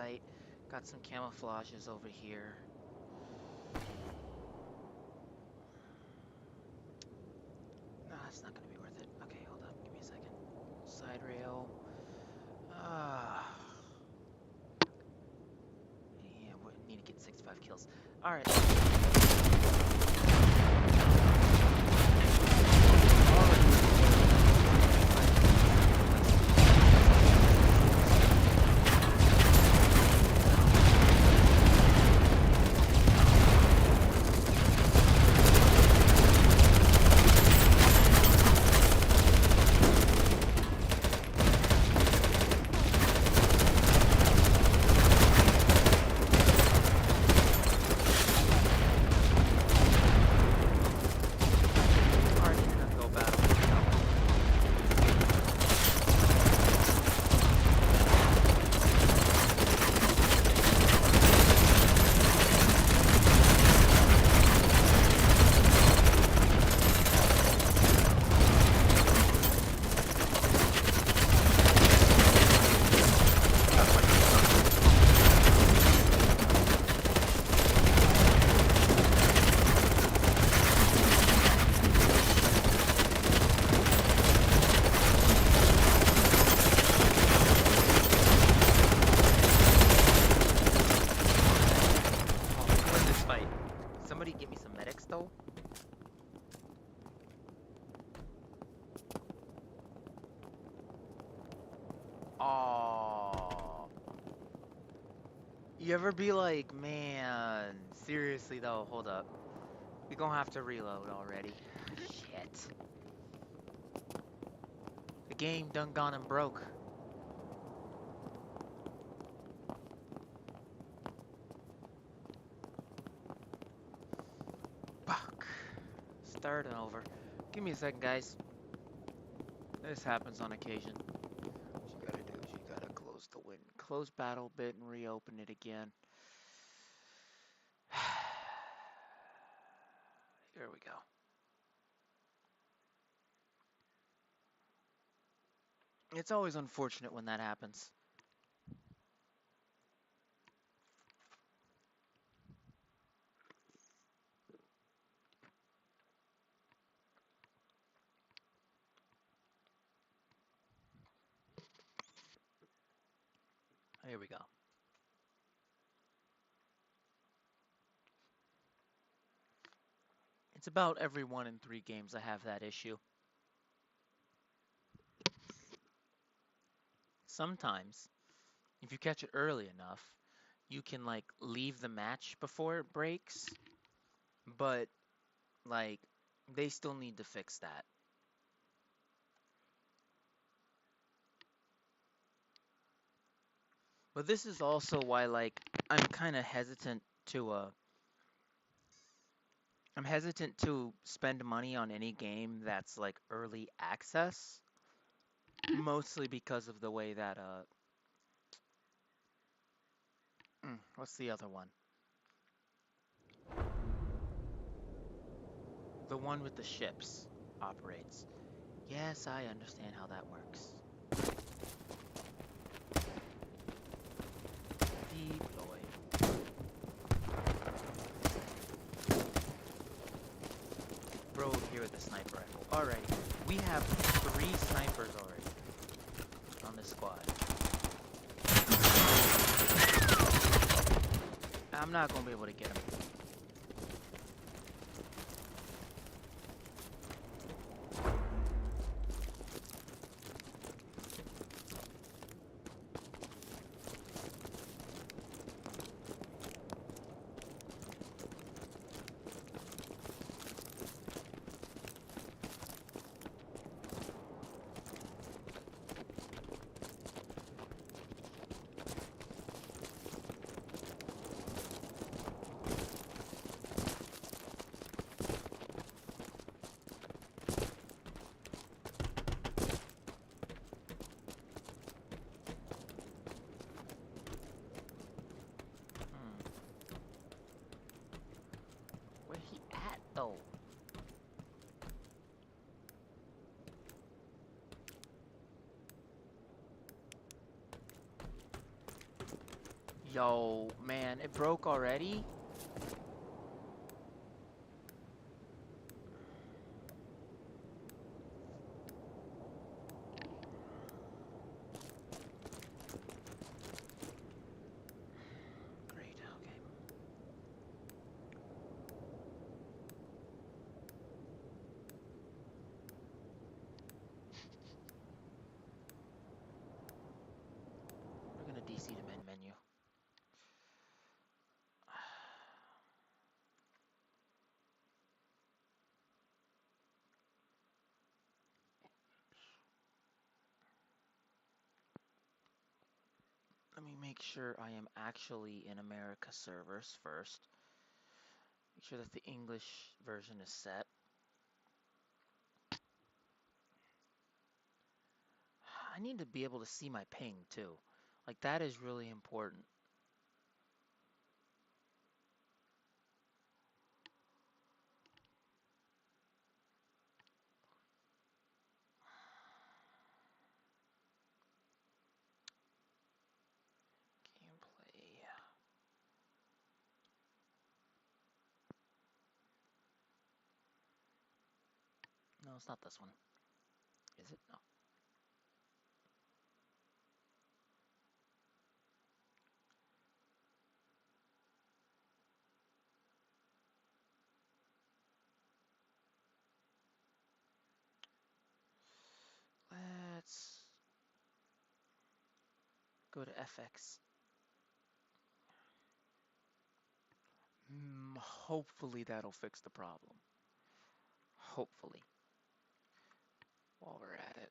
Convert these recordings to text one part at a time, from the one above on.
site. Got some camouflages over here. No, that's not gonna be worth it. Okay, hold up. Give me a second. Side rail. Ah. Yeah, we need to get 65 kills. Alright. Somebody get me some medics though. Oh. You ever be like, man, seriously though, hold up. We gonna have to reload already. Shit. The game done gone and broke. Fuck. Starting over. Give me a second, guys. This happens on occasion. What you gotta do is you gotta close the window, close Battlebit and reopen it again. Here we go. It's always unfortunate when that happens. Here we go. It's about every 1 in 3 games I have that issue. Sometimes, if you catch it early enough, you can like leave the match before it breaks, but like they still need to fix that. But this is also why like I'm kind of hesitant to I'm hesitant to spend money on any game that's like early access, mostly because of the way that what's the other one? The one with the ships operates. Yes, I understand how that works. Deploy. Bro here with the sniper rifle. Alrighty, we have 3 snipers already on this squad. I'm not gonna be able to get him. Where he at though? Yo, man, it broke already? Great, okay. We're gonna DC the main menu. Let me make sure I am actually in America servers first. Make sure that the English version is set. I need to be able to see my ping too. Like, that is really important. Gameplay. No, it's not this one. Is it? No. Let's go to FX. Hopefully that'll fix the problem. Hopefully. While we're at it.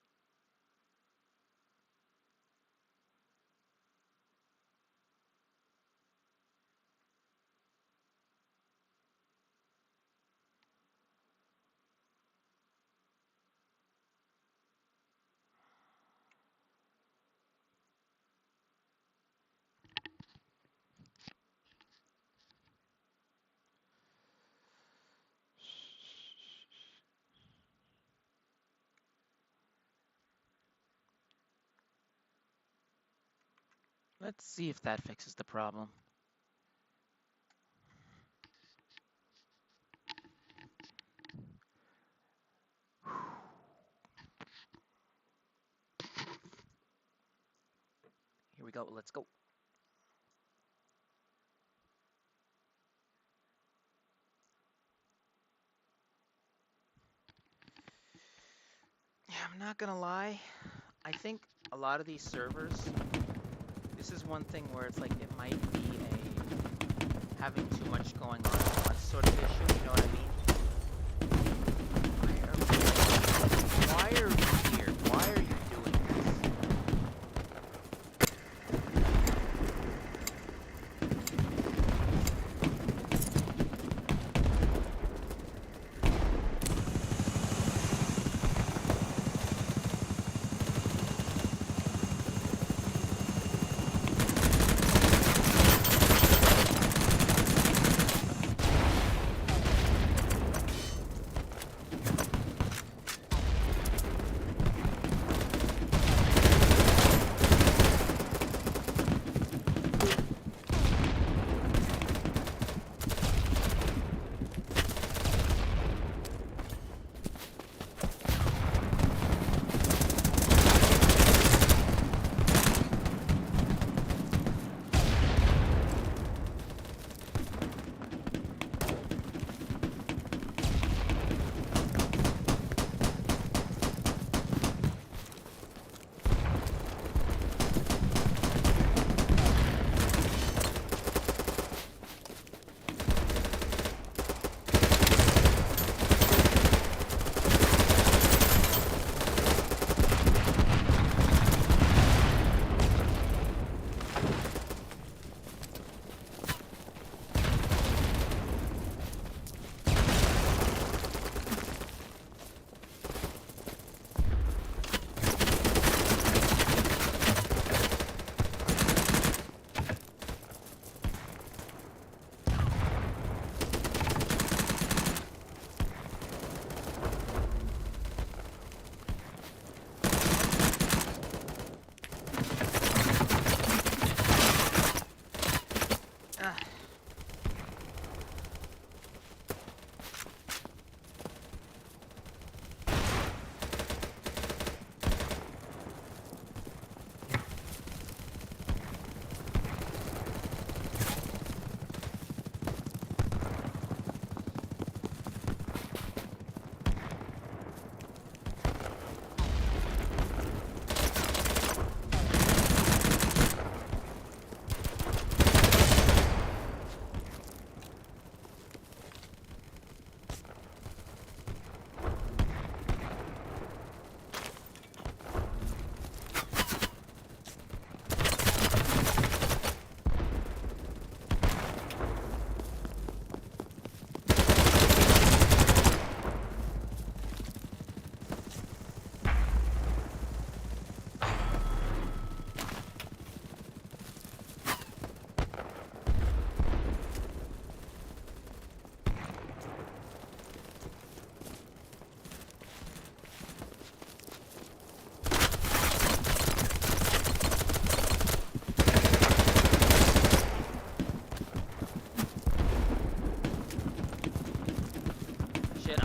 Let's see if that fixes the problem. Here we go. Let's go. Yeah, I'm not gonna lie. I think a lot of these servers, this is one thing where it's like it might be a having too much going on at once sort of issue, you know what I mean? Why are we here? Why are you doing this?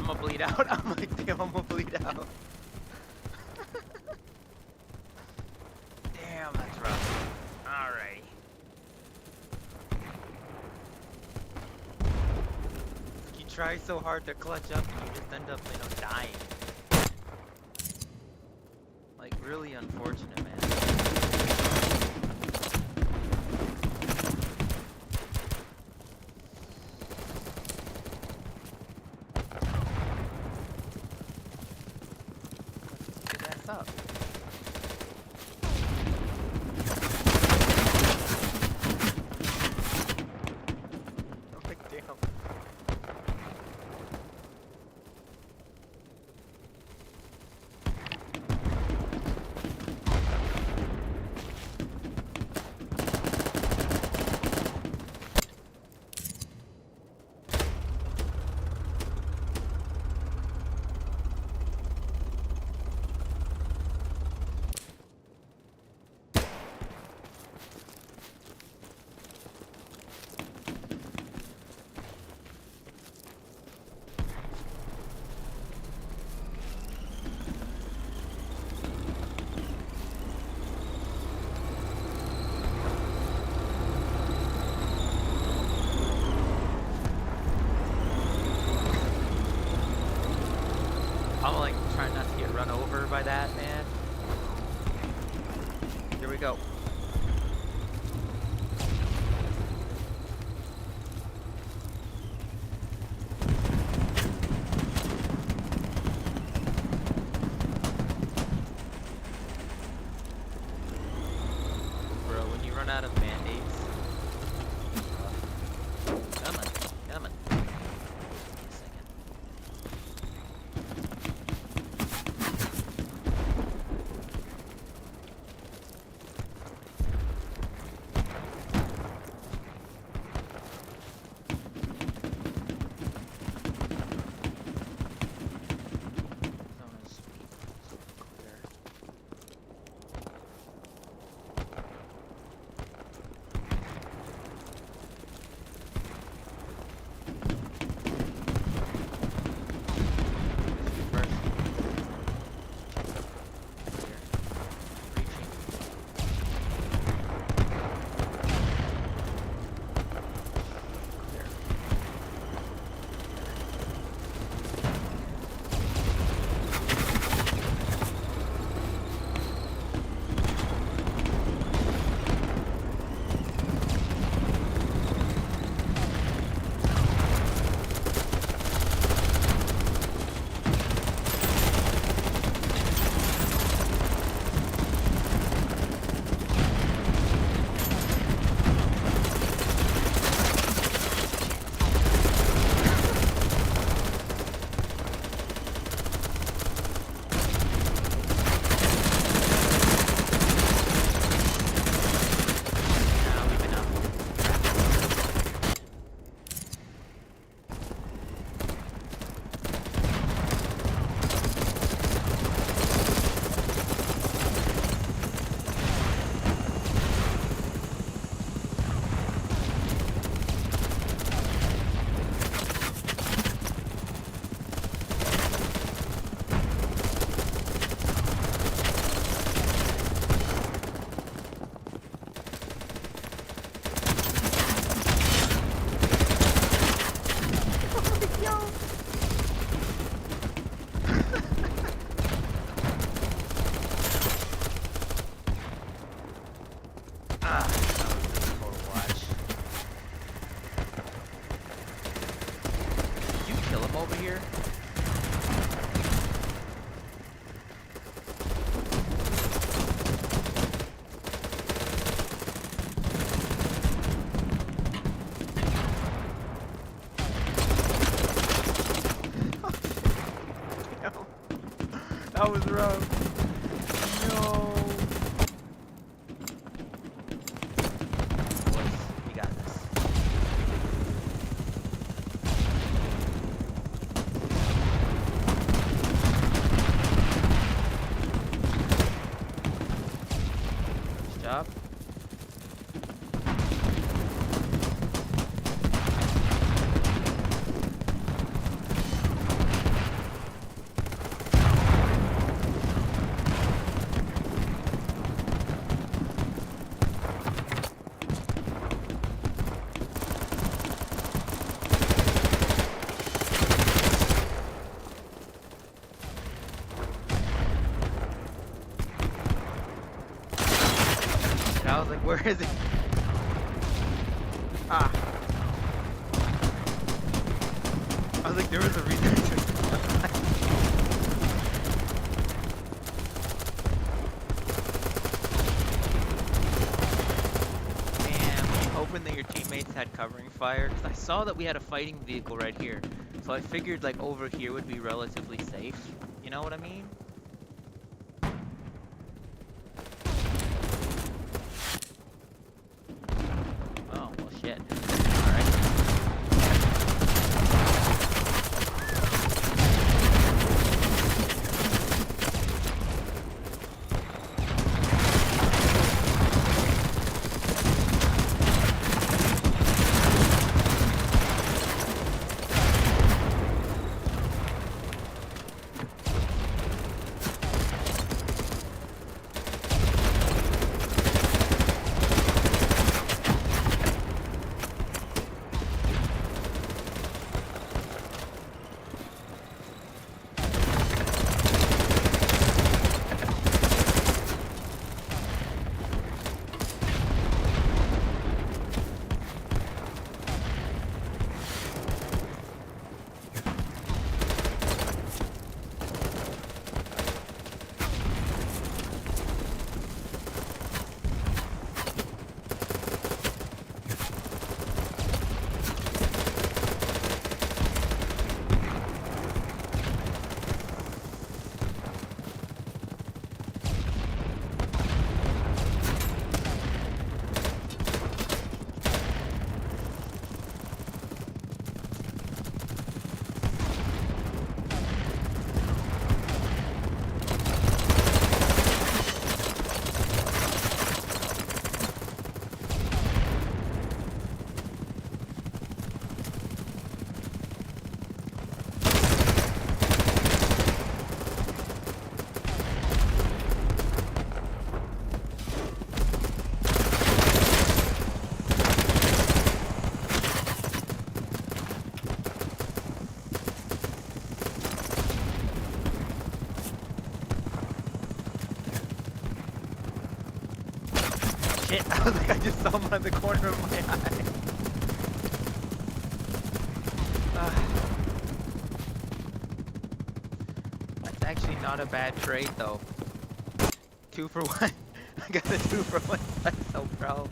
I'm gonna bleed out. I'm like, damn, I'm gonna bleed out. Damn, that's rough. Alright. You try so hard to clutch up and you just end up, dying. Like, really unfortunate, man. Get that up. I'm like, damn. I'm like trying not to get run over by that, man. Here we go. Bro, when you run out of mandates. Come on, come on. Give me a second. Zone is sweet. So clear. First. Clear. Reaching. Clear. Now we've been up. Ah, that was difficult to watch. Did you kill him over here? Damn. That was rough. No. Boys, we got this. Nice job. Where is he? Ah. I was like, there was a reason to Man, were you hoping that your teammates had covering fire? Because I saw that we had a fighting vehicle right here. So I figured like over here would be relatively safe. You know what I mean? Oh, well shit. Alright. Shit, I was like, I just saw him out of the corner of my eye. That's actually not a bad trade though. 2 for 1. I got a 2 for 1. I'm so proud.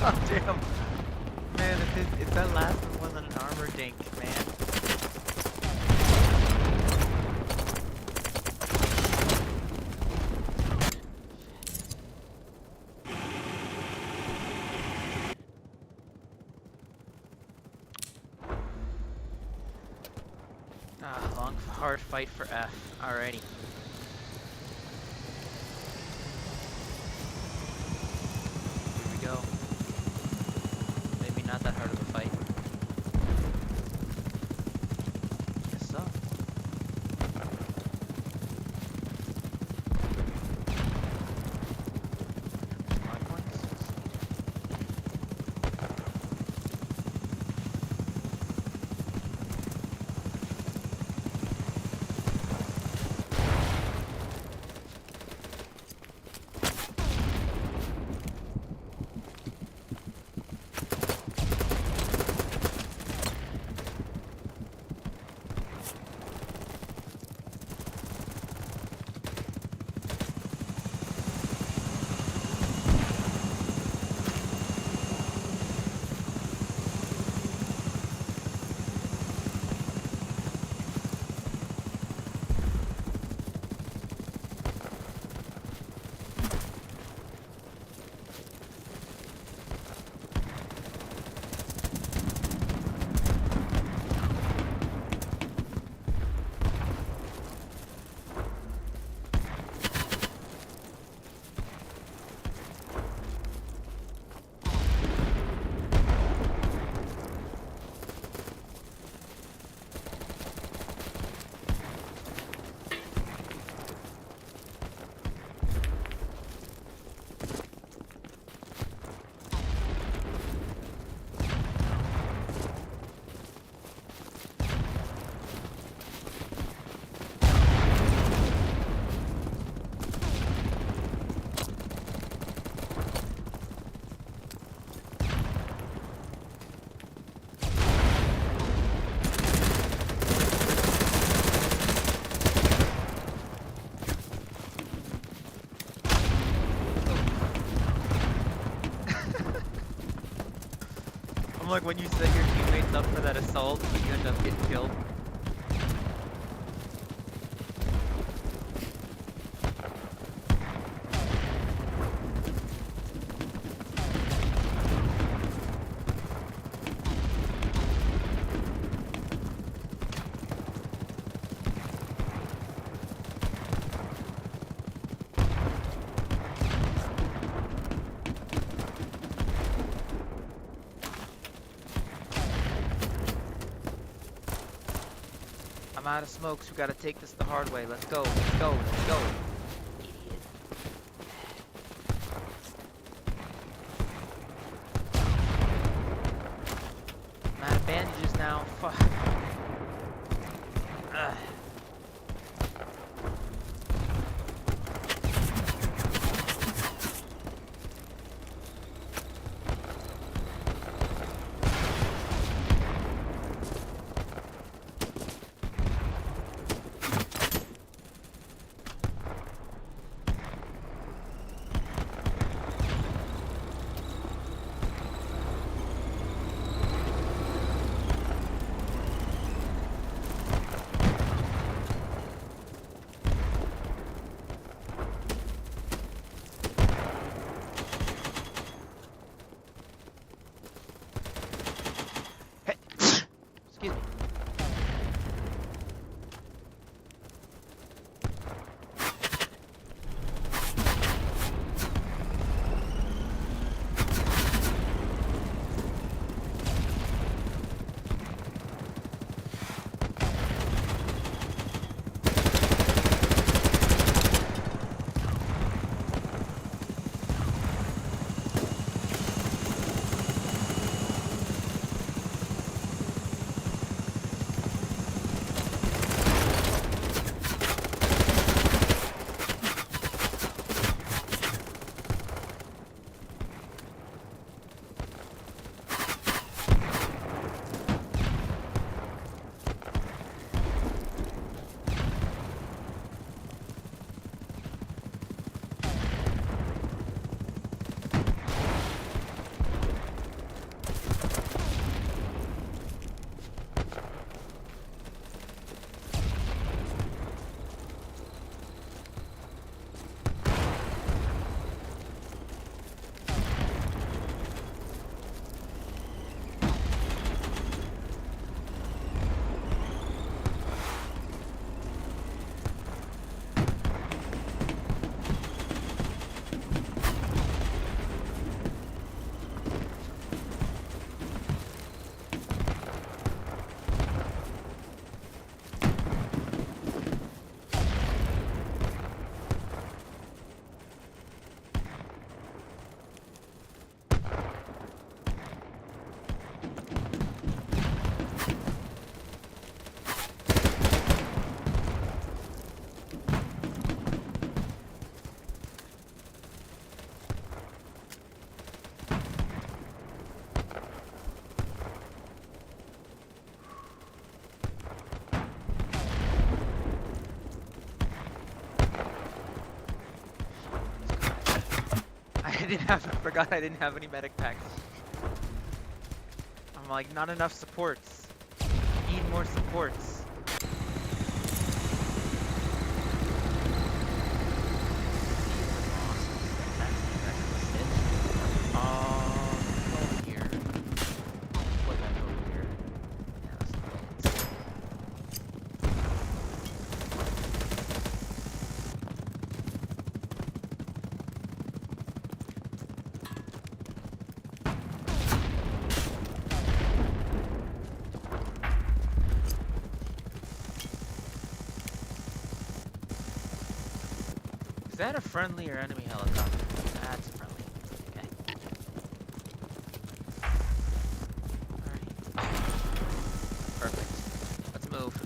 Oh damn. Man, if that last one wasn't an armor dink, man. Long hard fight for F. Alrighty. Here we go. Maybe not that hard of a fight. Guess so. Mark points. like when you set your teammates up for that assault, but you end up getting killed. I'm out of smokes. We gotta take this the hard way. Let's go. Let's go. Let's go. I'm out of bandages now. Fuck. Ugh. Hey. Excuse me. I forgot I didn't have any medic packs. I'm like, not enough supports. Need more supports. Over here. Put that over here. Yeah, that's the bullets. Is that a friendly or enemy helicopter? That's friendly. Okay. Alright. Perfect. Let's move.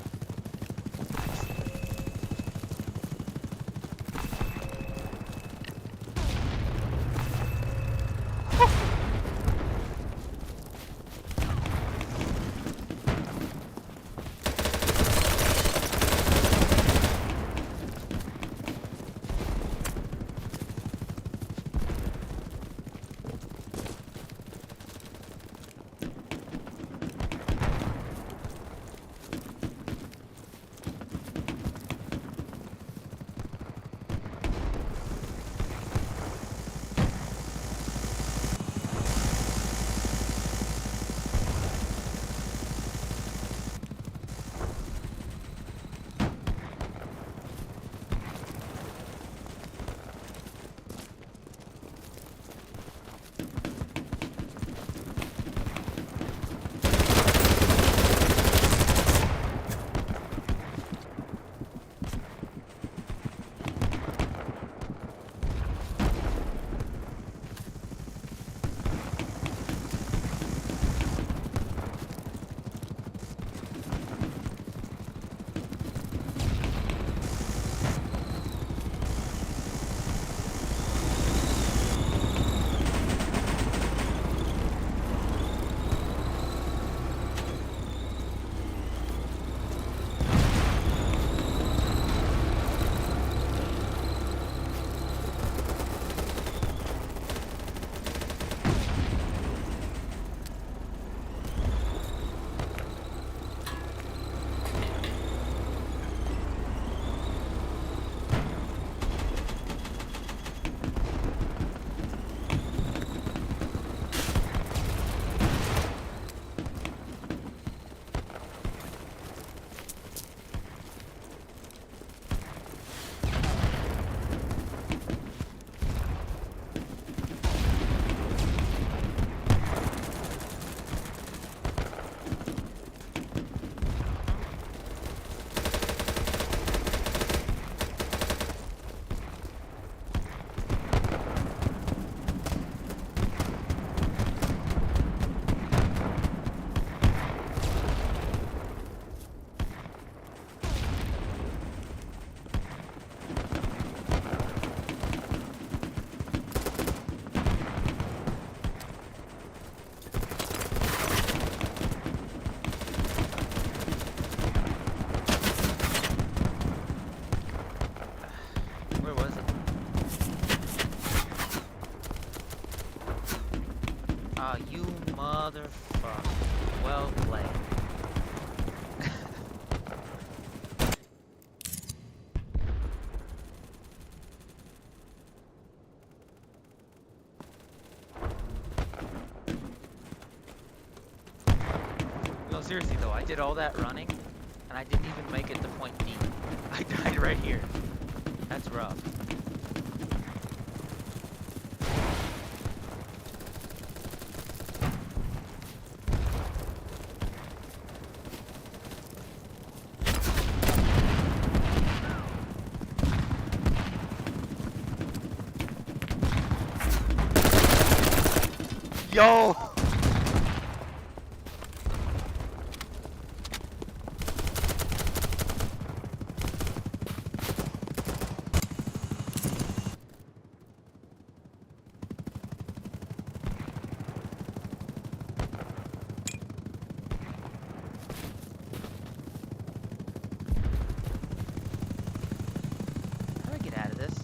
seriously though, I did all that running, and I didn't even make it to point D. I died right here. That's rough. Yo! How do I get out of this?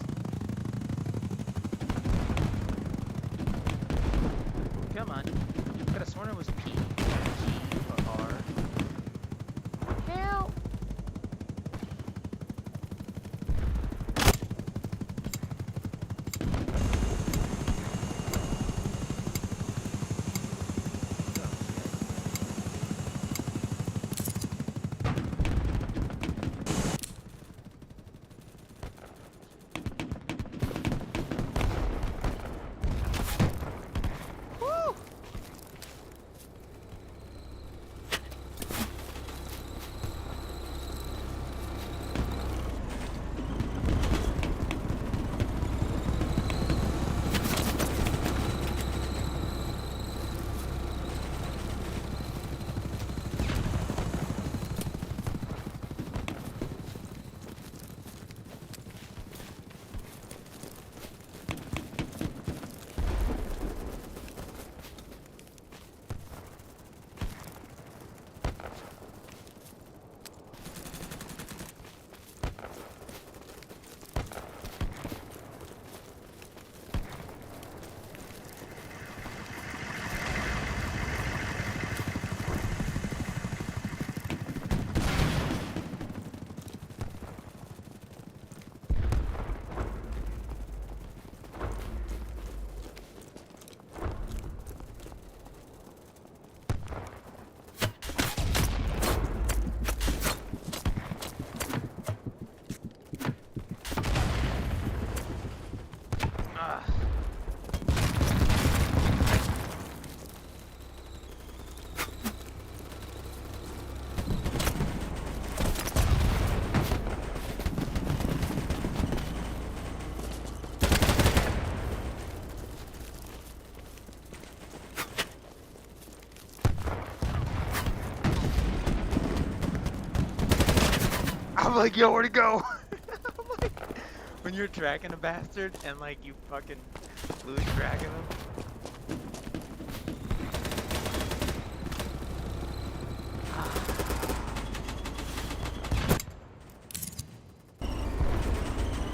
Come on. I could have sworn it was P, G, or R. Help! Woo! Ah. I'm like, yo, where'd it go? I'm like, when you're tracking a bastard and like you fucking lose track of him.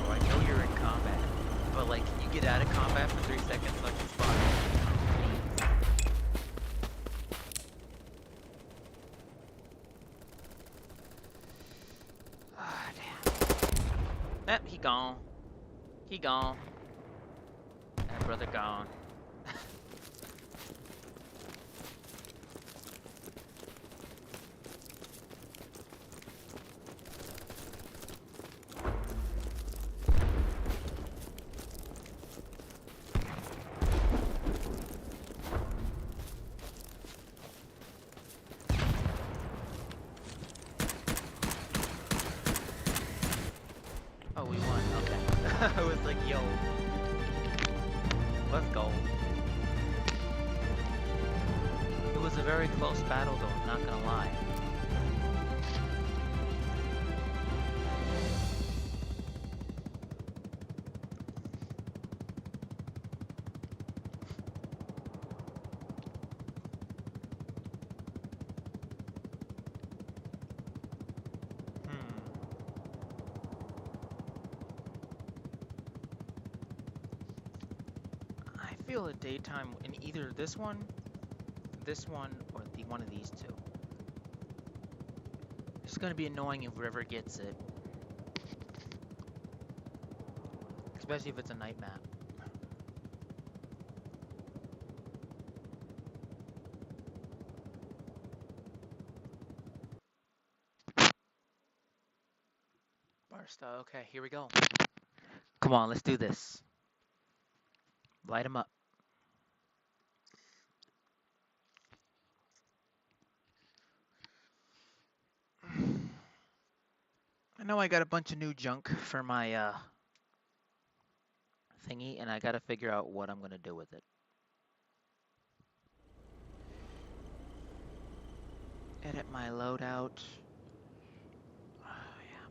Oh, I know you're in combat, but like, can you get out of combat for 3 seconds so I can spot it? Ah, damn. Eh, he gone. He gone. That brother gone. Oh, we won. Okay. I was like, yo, let's go. It was a very close battle, though, I'm not gonna lie. I feel a daytime in either this one, or one of these two. It's gonna be annoying if River gets it. Especially if it's a night map. first. Okay, here we go. Come on, let's do this. Light them up. I know I got a bunch of new junk for my thingy, and I gotta figure out what I'm gonna do with it. Edit my loadout. Oh, yeah.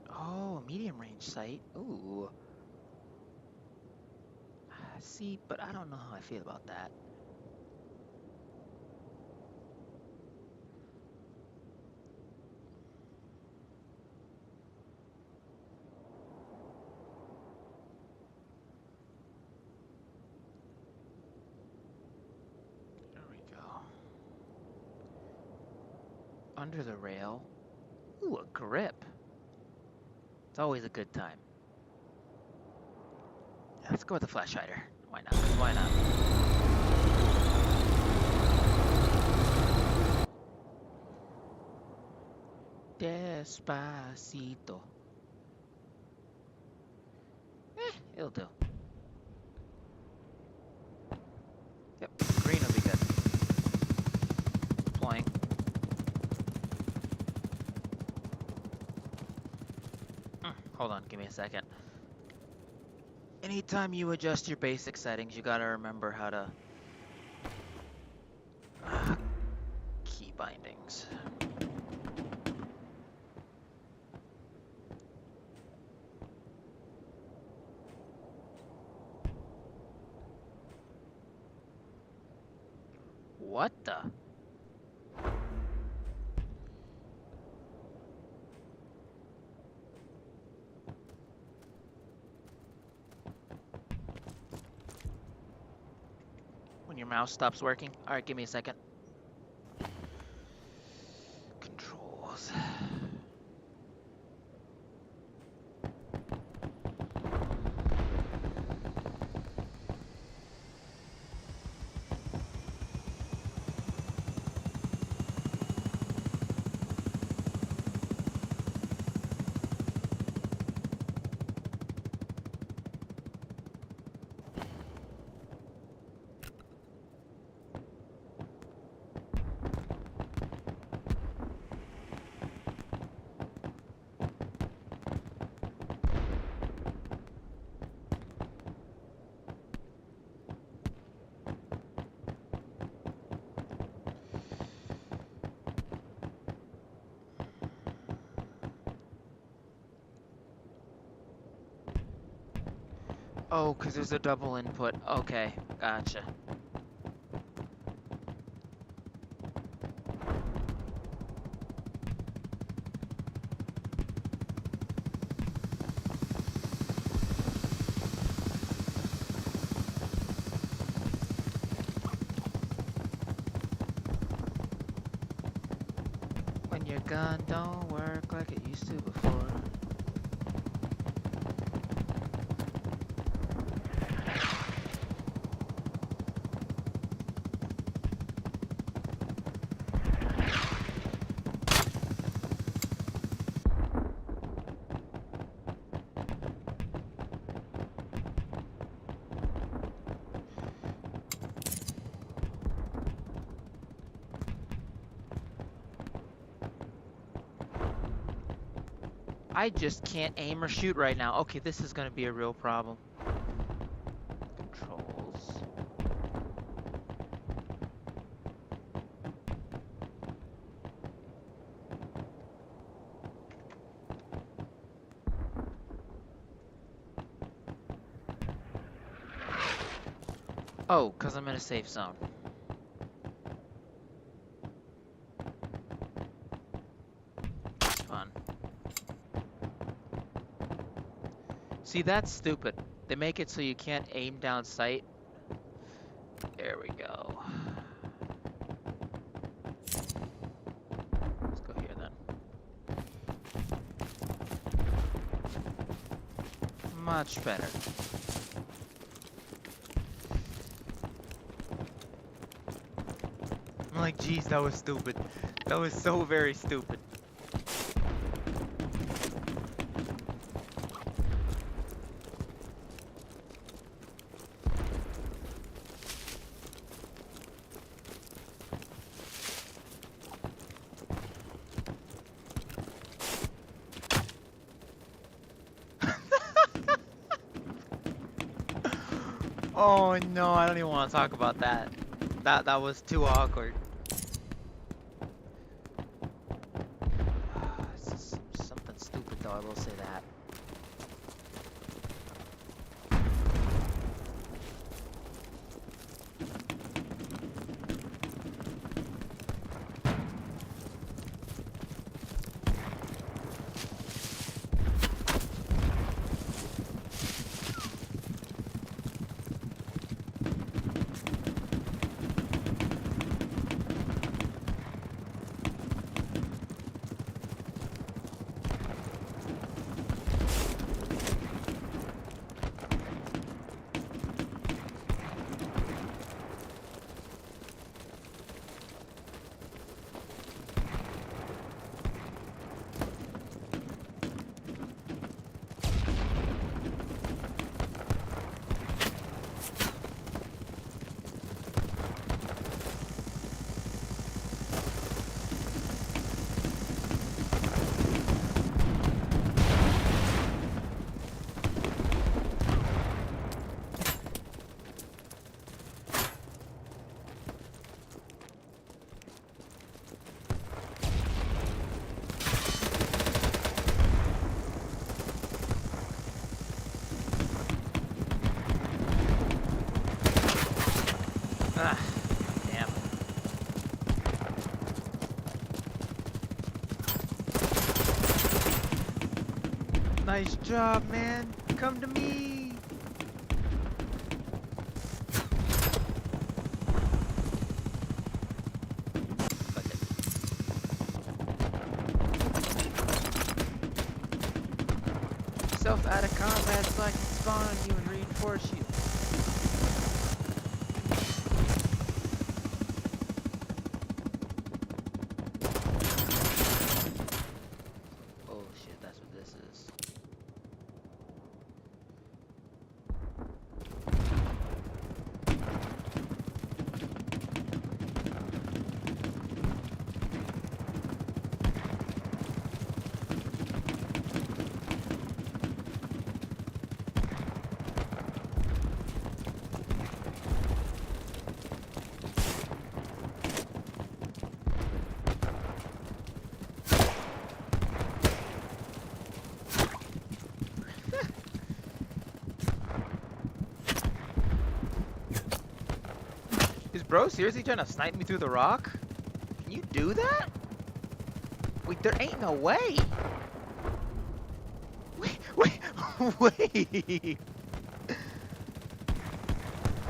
Oh, medium range sight. Ooh. See, but I don't know how I feel about that. There we go. Under the rail. Ooh, a grip. It's always a good time. Yeah, let's go with the flash hider. Why not? Why not? Despacito. It'll do. Yep, green will be good. Deploying. Hold on, give me a second. Anytime you adjust your basic settings, you gotta remember how to key bindings. What the? When your mouse stops working? Alright, give me a second. Controls. Oh, because there's a double input. Okay, gotcha. When your gun don't work like it used to before. I just can't aim or shoot right now. Okay, this is gonna be a real problem. Controls. Oh, because I'm in a safe zone. Fun. See, that's stupid. They make it so you can't aim down sight. There we go. Let's go here then. Much better. like, geez, that was stupid. That was so very stupid. Oh no, I don't even want to talk about that. That was too awkward. It's just something stupid though, I will say that. Ah, damn. Nice job, man. Come to me. Fuck it. Yourself out of combat so I can spawn on you and reinforce you. Oh shit, that's what this is. Is bro seriously trying to snipe me through the rock? Can you do that? Wait, there ain't no way. Wait, wait.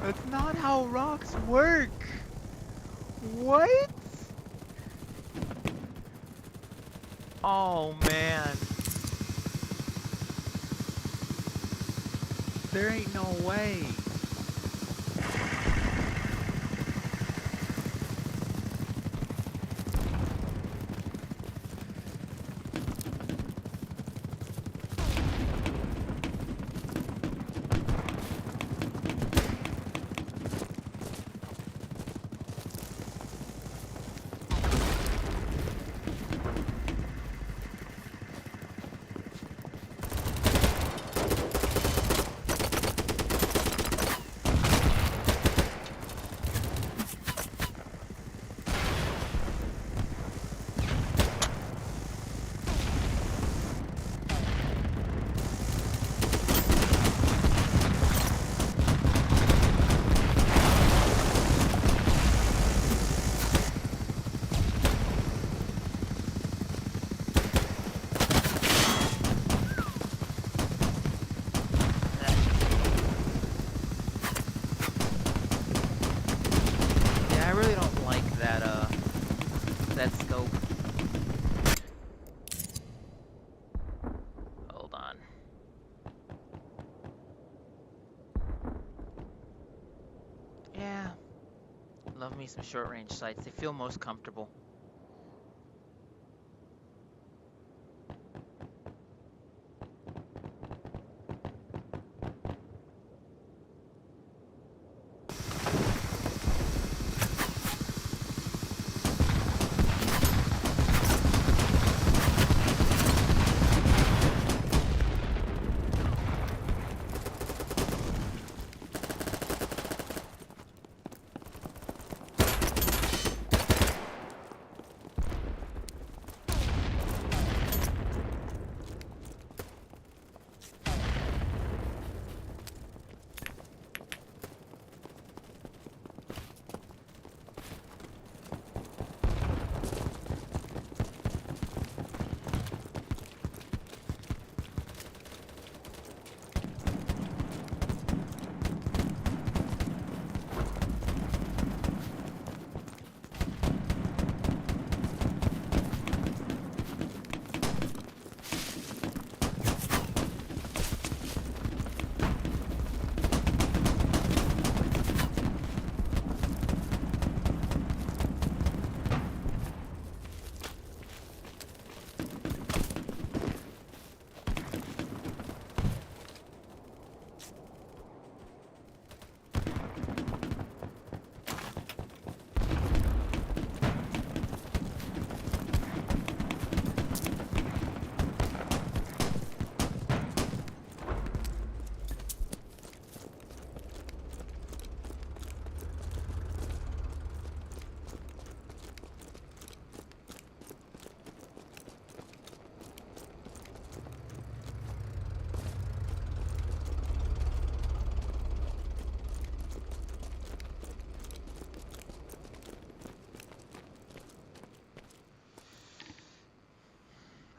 That's not how rocks work. What? Oh man. There ain't no way. Yeah, I really don't like that scope. Hold on. Yeah. Love me some short range sights. They feel most comfortable.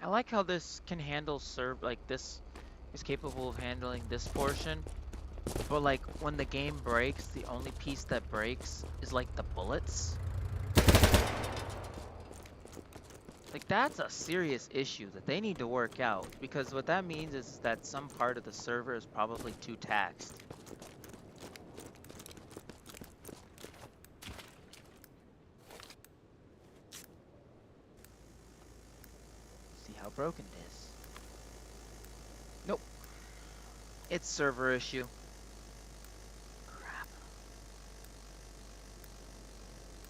I like how this can handle like this is capable of handling this portion, but like when the game breaks, the only piece that breaks is like the bullets. Like that's a serious issue that they need to work out, because what that means is that some part of the server is probably too taxed. See how broken it is. Nope. It's server issue. Crap.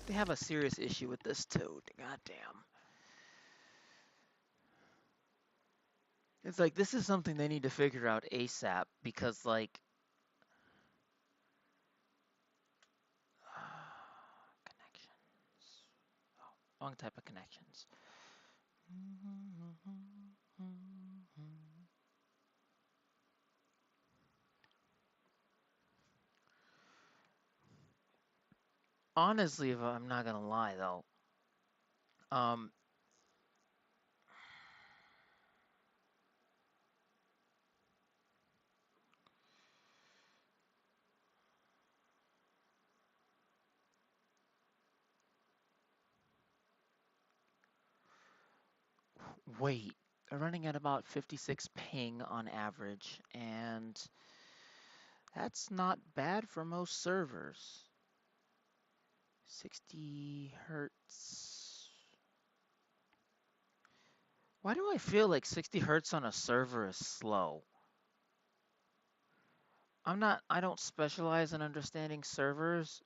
They have a serious issue with this too. Goddamn. It's like this is something they need to figure out ASAP, because like connections. Oh, wrong type of connections. Honestly, if I'm not gonna lie though, um, wait, they're running at about 56 ping on average, and that's not bad for most servers. 60 hertz. Why do I feel like 60 hertz on a server is slow? I don't specialize in understanding servers,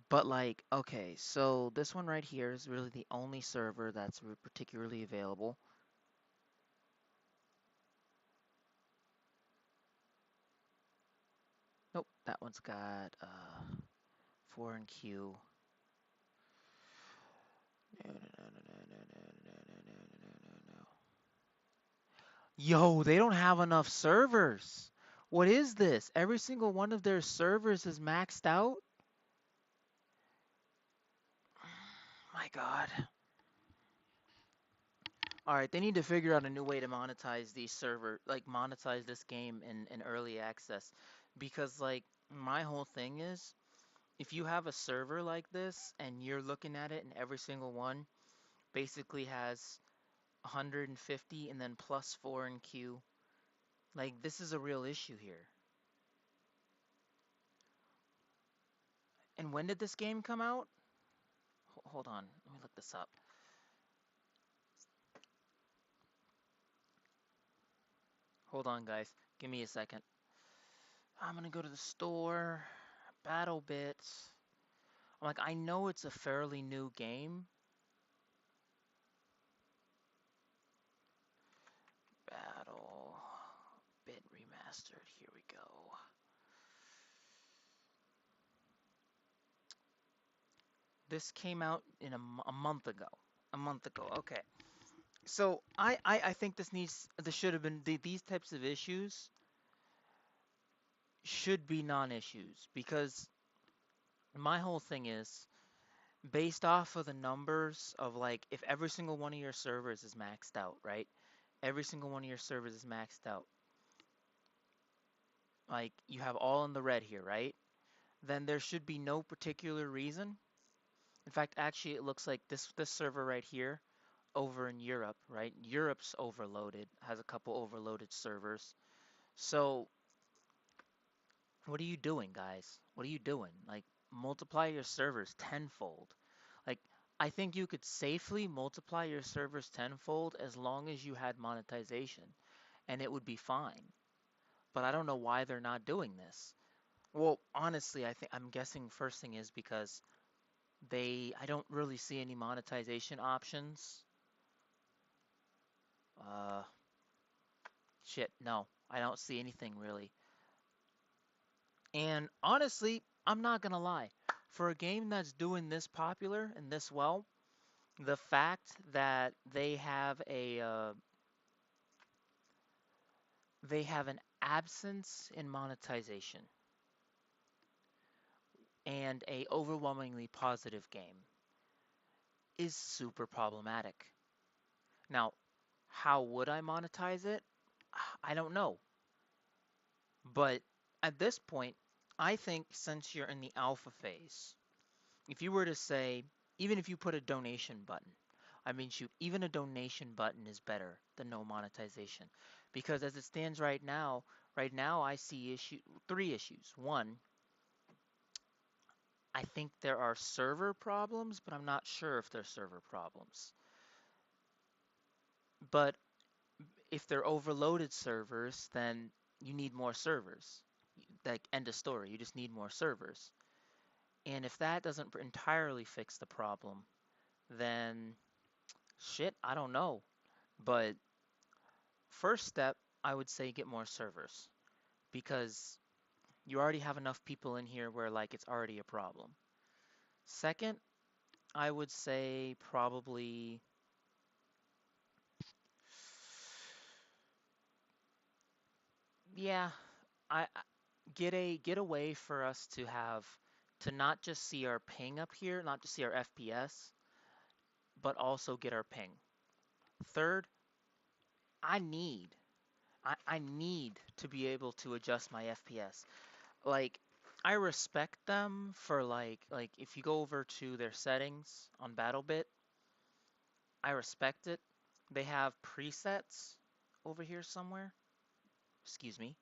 but like, okay, so this one right here is really the only server that's particularly available. Nope, that one's got foreign queue. No, no, no, no, no, no, no, no, no, no, no, no, no. Yo, they don't have enough servers. What is this? Every single one of their servers is maxed out? My God. All right, they need to figure out a new way to monetize these like monetize this game in early access. Because like my whole thing is, if you have a server like this and you're looking at it and every single one basically has 150 and then plus 4 in queue, like this is a real issue here. And And when did this game come out? Hold on, let me look this up. Hold on, guys. Give me a second. I'm gonna go to the store. Battlebit. I'm like, I know it's a fairly new game. Battlebit Remastered. Here we go. This came out in a month ago. A month ago. Okay. So I think this should have been these types of issues should be non-issues because my whole thing is based off of the numbers of like if every single one of your servers is maxed out, right? Every single one of your servers is maxed out. Like you have all in the red here, right? Then there should be no particular reason. In fact, actually it looks like this server right here over in Europe, right? Europe's overloaded, has a couple overloaded servers. So what are you doing, guys? What are you doing? Like, multiply your servers tenfold. Like, I think you could safely multiply your servers tenfold as long as you had monetization, and it would be fine. But I don't know why they're not doing this. Well, honestly, I'm guessing first thing is because I don't really see any monetization options. Uh, shit, no, I don't see anything really. And honestly, I'm not gonna lie. For a game that's doing this popular and this well, the fact that they have an absence in monetization and a overwhelmingly positive game is super problematic. Now, how would I monetize it? I don't know. But at this point, I think since you're in the alpha phase, if you were to say, even if you put a donation button, I mean, shoot, even a donation button is better than no monetization. Because as it stands right now I see three issues. One, I think there are server problems, but I'm not sure if they're server problems. But if they're overloaded servers, then you need more servers. Like, end of story, you just need more servers. And if that doesn't entirely fix the problem, then shit, I don't know. But first step, I would say get more servers because you already have enough people in here where like it's already a problem. Second, I would say probably yeah, get a way for us to have to not just see our ping up here, not just see our FPS, but also get our ping. Third, I need I need to be able to adjust my FPS. Like I respect them for like if you go over to their settings on Battlebit, I respect it. They have presets over here somewhere. Excuse me,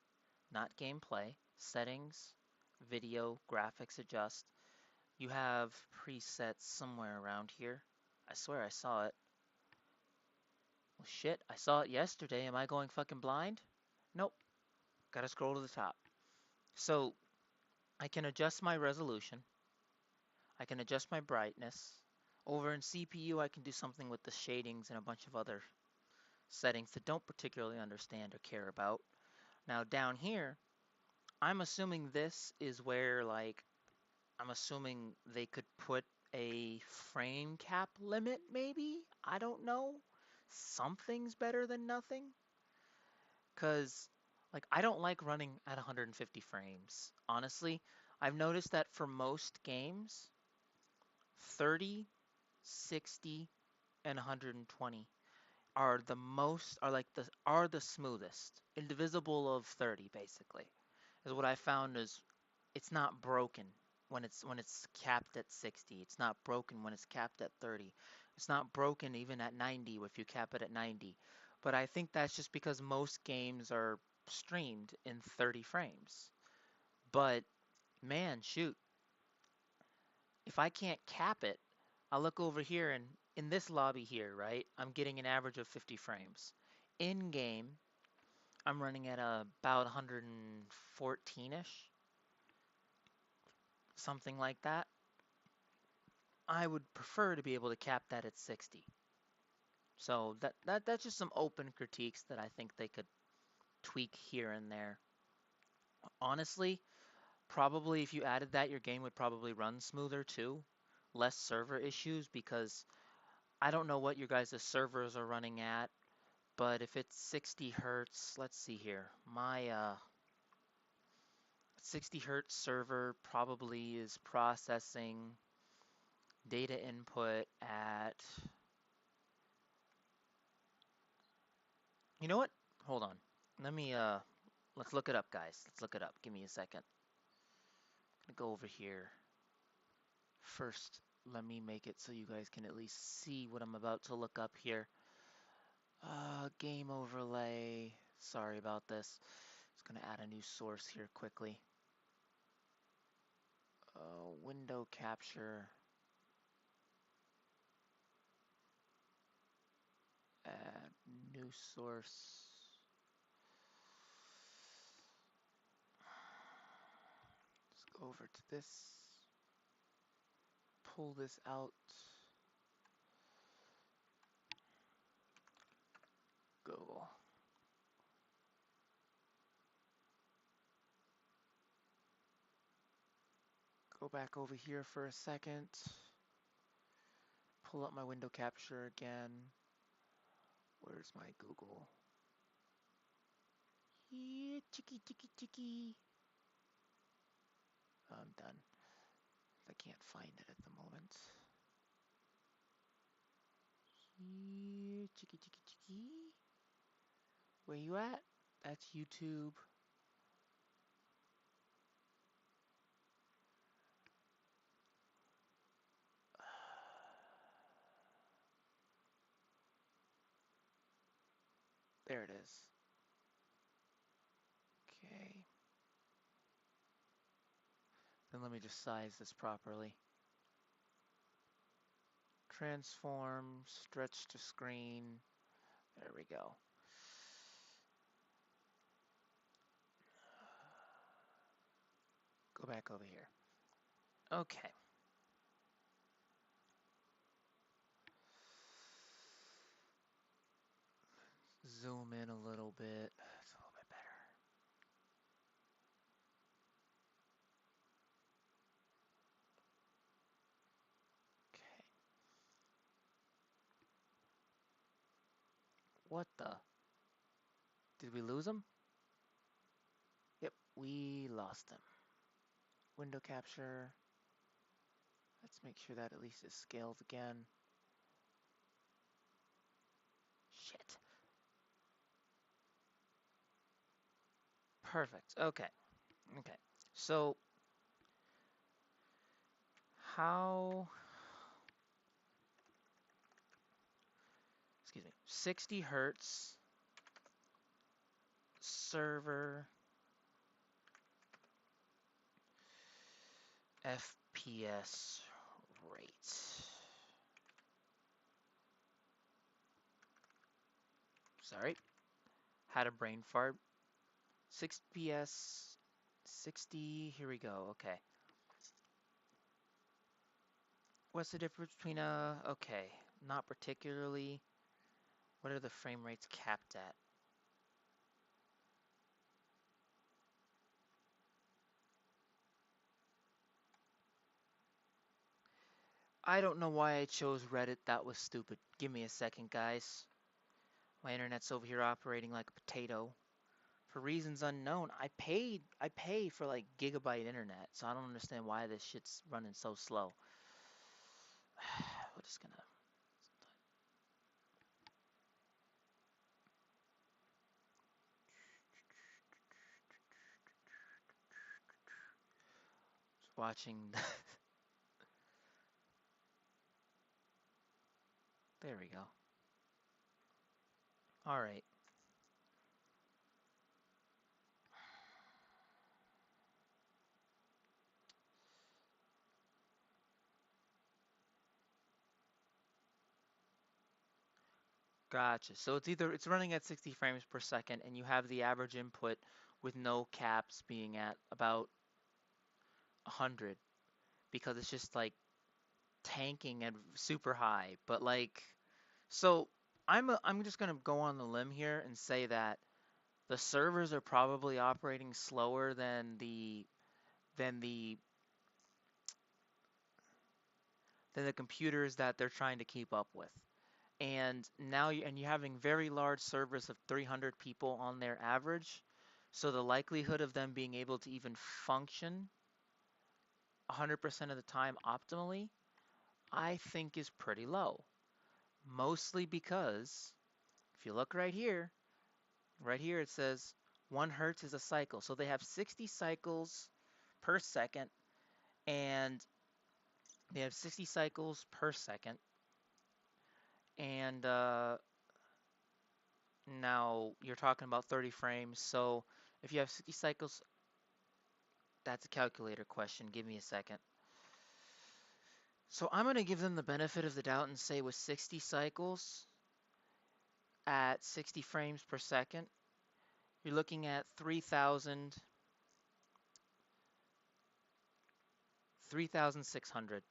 not gameplay. Settings, video, graphics adjust. You have presets somewhere around here. I swear I saw it. Well, shit, I saw it yesterday. Am I going fucking blind? Nope. Gotta scroll to the top. So I can adjust my resolution. I can adjust my brightness. Over in CPU, I can do something with the shadings and a bunch of other settings that don't particularly understand or care about. Now down here, I'm assuming this is where like, I'm assuming they could put a frame cap limit maybe? I don't know. Something's better than nothing. Cause like I don't like running at 150 frames. Honestly, I've noticed that for most games, 30, 60, and 120 are the smoothest. Indivisible of 30 basically. Is what I found is it's not broken when it's capped at 60. It's not broken when it's capped at 30. It's not broken even at 90 if you cap it at 90. But I think that's just because most games are streamed in 30 frames. But man, shoot. If I can't cap it, I'll look over here and in this lobby here, right? I'm getting an average of 50 frames. In game, I'm running at about 114-ish, something like that. I would prefer to be able to cap that at 60. So that's just some open critiques that I think they could tweak here and there. Honestly, probably if you added that, your game would probably run smoother too. Less server issues because I don't know what your guys' servers are running at, but if it's 60 hertz, let's see here. My 60 hertz server probably is processing data input at, you know what? Hold on. Let me let's look it up, guys. Let's look it up. Give me a second. I'm gonna go over here. First, let me make it so you guys can at least see what I'm about to look up here. Game overlay. Sorry about this. Just gonna add a new source here quickly. Window capture. Add new source. Let's go over to this. Pull this out. Google. Go back over here for a second. Pull up my window capture again. Where's my Google? Yeah, chicky, chicky, chicky. I'm done. I can't find it at the moment. Here, chicky, chicky, chicky. Where you at? That's YouTube. There it is. Okay. Then let me just size this properly. Transform, stretch to screen. There we go. Go back over here. Okay. Zoom in a little bit. It's a little bit better. Okay. What the? Did we lose him? Yep, we lost him. Window capture. Let's make sure that at least is scaled again. Shit. Perfect. Okay. Okay. So, how... Excuse me. 60 hertz server FPS rate. Sorry. Had a brain fart. 6 PS 60. Here we go. Okay. What's the difference between okay, not particularly. What are the frame rates capped at? I don't know why I chose Reddit. That was stupid. Give me a second, guys. My internet's over here operating like a potato. For reasons unknown, I pay for like gigabyte internet, so I don't understand why this shit's running so slow. We're just gonna just watching. There we go. All right. Gotcha. So it's running at 60 frames per second, and you have the average input with no caps being at about 100 because it's just like tanking at super high. But like, so I'm just gonna go on the limb here and say that the servers are probably operating slower than the than the computers that they're trying to keep up with. And now you're having very large servers of 300 people on their average. So the likelihood of them being able to even function 100% of the time optimally, I think is pretty low. Mostly because if you look right here it says 1 hertz is a cycle. So they have 60 cycles per second, and they have 60 cycles per second. And now you're talking about 30 frames. So if you have 60 cycles, that's a calculator question. Give me a second. So I'm going to give them the benefit of the doubt and say with 60 cycles at 60 frames per second, you're looking at 3,600.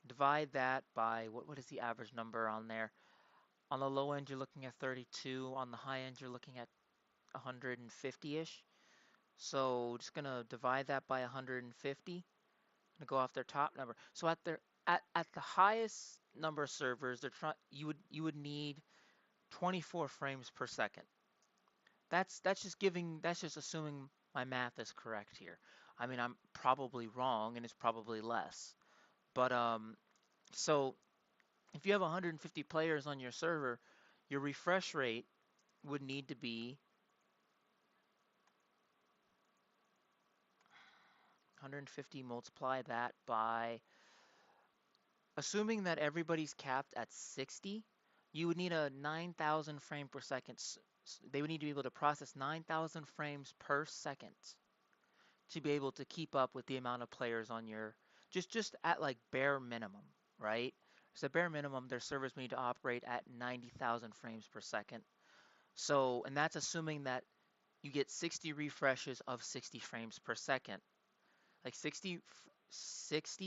Divide that by what is the average number on there? On the low end, you're looking at 32. On the high end, you're looking at 150-ish. So just gonna divide that by 150. Gonna go off their top number. So at the highest number of servers, they're trying you would need 24 frames per second. That's just assuming my math is correct here. I mean, I'm probably wrong and it's probably less. But so if you have 150 players on your server, your refresh rate would need to be 150, multiply that by, assuming that everybody's capped at 60, you would need a 9,000 frame per second. They would need to be able to process 9,000 frames per second to be able to keep up with the amount of players on your, just at like bare minimum, right? So bare minimum, their servers need to operate at 90,000 frames per second. So, and that's assuming that you get 60 refreshes of 60 frames per second, like 60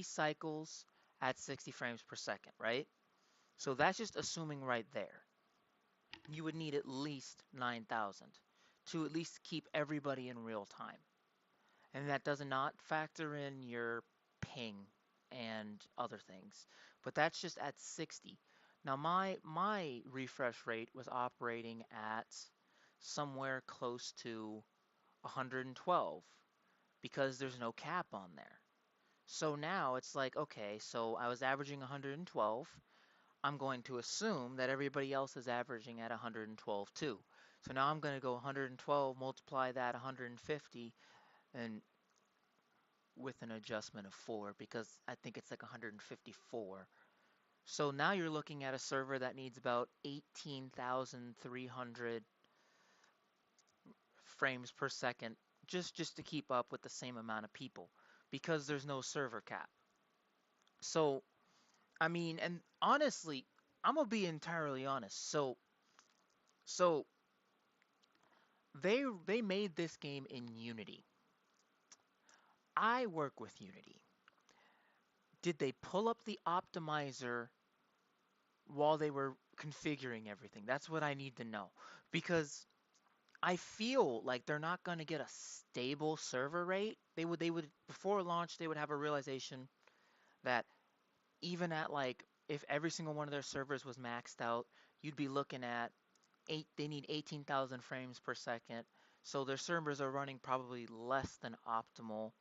cycles at 60 frames per second, right? So that's just assuming right there. You would need at least 9,000 to at least keep everybody in real time. And that does not factor in your ping and other things. But that's just at 60. Now my refresh rate was operating at somewhere close to 112 because there's no cap on there. So now it's like, okay, so I was averaging 112. I'm going to assume that everybody else is averaging at 112 too. So now I'm going to go 112, multiply that 150, and with an adjustment of 4 because I think it's like 154. So now you're looking at a server that needs about 18,300 frames per second just to keep up with the same amount of people because there's no server cap. So, I mean, and honestly, I'm gonna be entirely honest. So they made this game in Unity. I work with Unity. Did they pull up the optimizer while they were configuring everything? That's what I need to know. Because I feel like they're not going to get a stable server rate. They would before launch they would have a realization that even at like if every single one of their servers was maxed out, you'd be looking at they need 18,000 frames per second. So their servers are running probably less than optimal,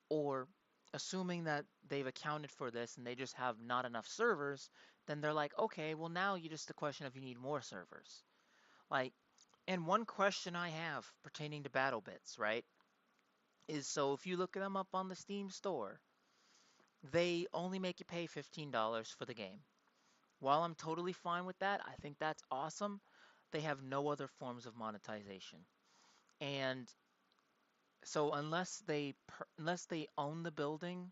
or assuming that they've accounted for this and they just have not enough servers, then they're like, okay, well now you just the question of you need more servers. Like, and one question I have pertaining to Battlebits, right, is so if you look them up on the Steam store, they only make you pay $15 for the game. While I'm totally fine with that, I think that's awesome. They have no other forms of monetization. And so unless they own the building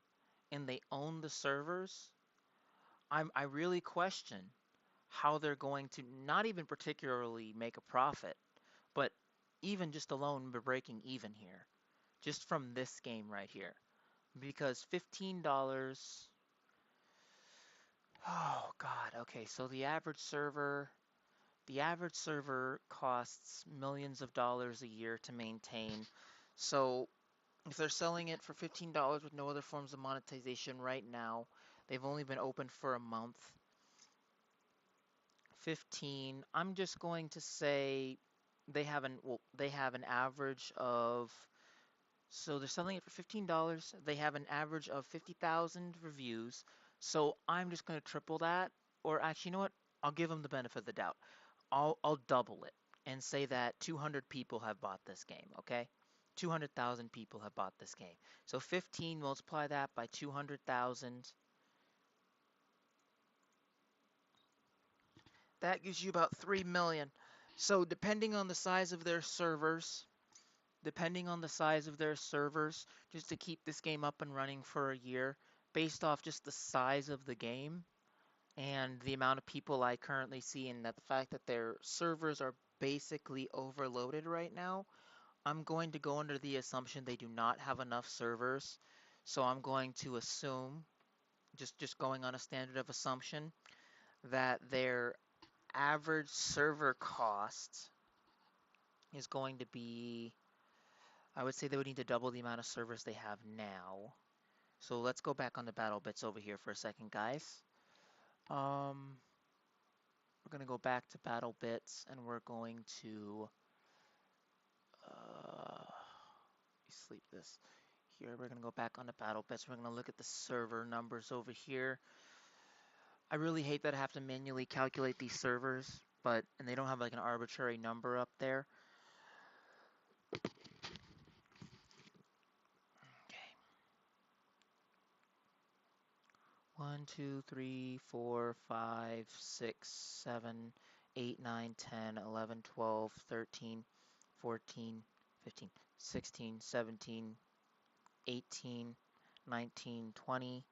and they own the servers, I really question how they're going to not even particularly make a profit, but even just alone breaking even here, just from this game right here. Because $15, oh God, okay, so the average server costs millions of dollars a year to maintain. So if they're selling it for $15 with no other forms of monetization right now, they've only been open for a month. 15, I'm just going to say they have an average of, so they're selling it for $15. They have an average of 50,000 reviews. So I'm just going to triple that, or actually, you know what? I'll give them the benefit of the doubt. I'll double it and say that 200 people have bought this game, okay? 200,000 people have bought this game. So 15, multiply that by 200,000. That gives you about 3 million. So depending on the size of their servers, just to keep this game up and running for a year, based off just the size of the game and the amount of people I currently see, and that the fact that their servers are basically overloaded right now, I'm going to go under the assumption they do not have enough servers. So I'm going to assume, just going on a standard of assumption, that their average server cost is going to be, I would say they would need to double the amount of servers they have now. So let's go back on the battle bits over here for a second, guys. We're going to go back to battle bits and we're going to sleep this. Here, we're going to go back on the battle bits. We're going to look at the server numbers over here. I really hate that I have to manually calculate these servers, and they don't have like an arbitrary number up there. Okay. 1, 2, 3, 4, 5, 6, 7, 8, 9, 10, 11, 12, 13, 14, 15, 16, 17, 18, 19, 20,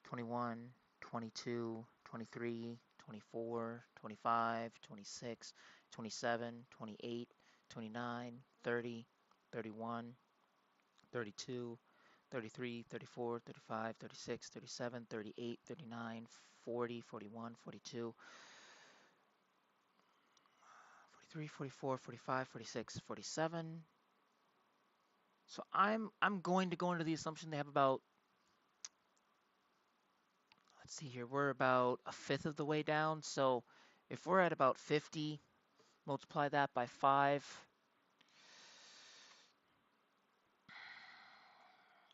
21, 22, 23, 24, 25, 26, 27, 28, 29, 30, 31, 32, 33, 34, 35, 36, 37, 38, 39, 40, 41, 42, 43, 44, 45, 46, 47. So I'm going to go into the assumption they have about, let's see here, we're about a fifth of the way down. So if we're at about 50, multiply that by 5.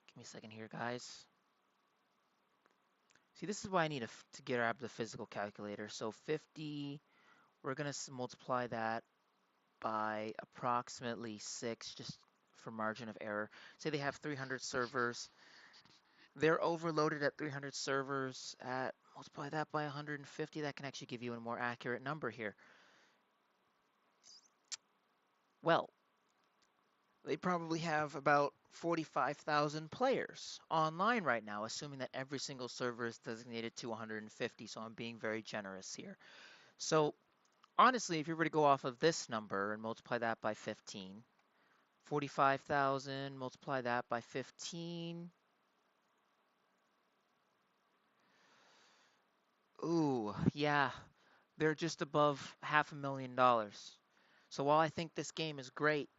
Give me a second here, guys. See, this is why I need to grab the physical calculator. So 50, we're going to multiply that by approximately 6, just for margin of error. Say they have 300 servers. They're overloaded at 300 servers. Multiply that by 150. That can actually give you a more accurate number here. Well, they probably have about 45,000 players online right now, assuming that every single server is designated to 150, so I'm being very generous here. So honestly, if you were to go off of this number and multiply that by 15, 45,000, multiply that by 15. Ooh, yeah, they're just above $500,000. So while I think this game is great,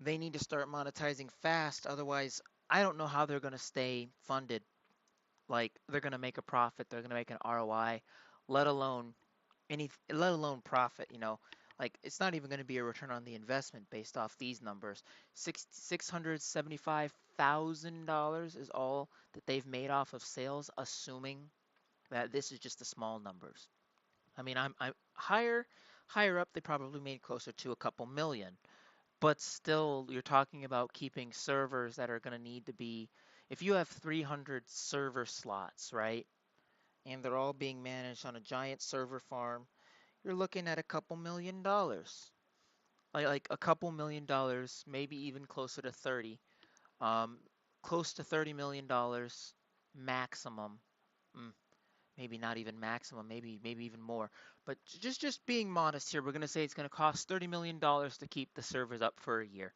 they need to start monetizing fast. Otherwise, I don't know how they're going to stay funded. Like, they're going to make a profit, they're going to make an ROI, let alone profit. Like, it's not even going to be a return on the investment based off these numbers. $675,000 is all that they've made off of sales, assuming that this is just the small numbers. I mean, I'm higher up, they probably made closer to a couple million. But still, you're talking about keeping servers that are going to need to be, if you have 300 server slots, right? And they're all being managed on a giant server farm, you're looking at a couple $1,000,000. Like a couple $1,000,000, maybe even closer to 30. Close to $30 million maximum. Mm, maybe not even maximum, maybe even more. But just being modest here, we're going to say it's going to cost $30 million to keep the servers up for a year.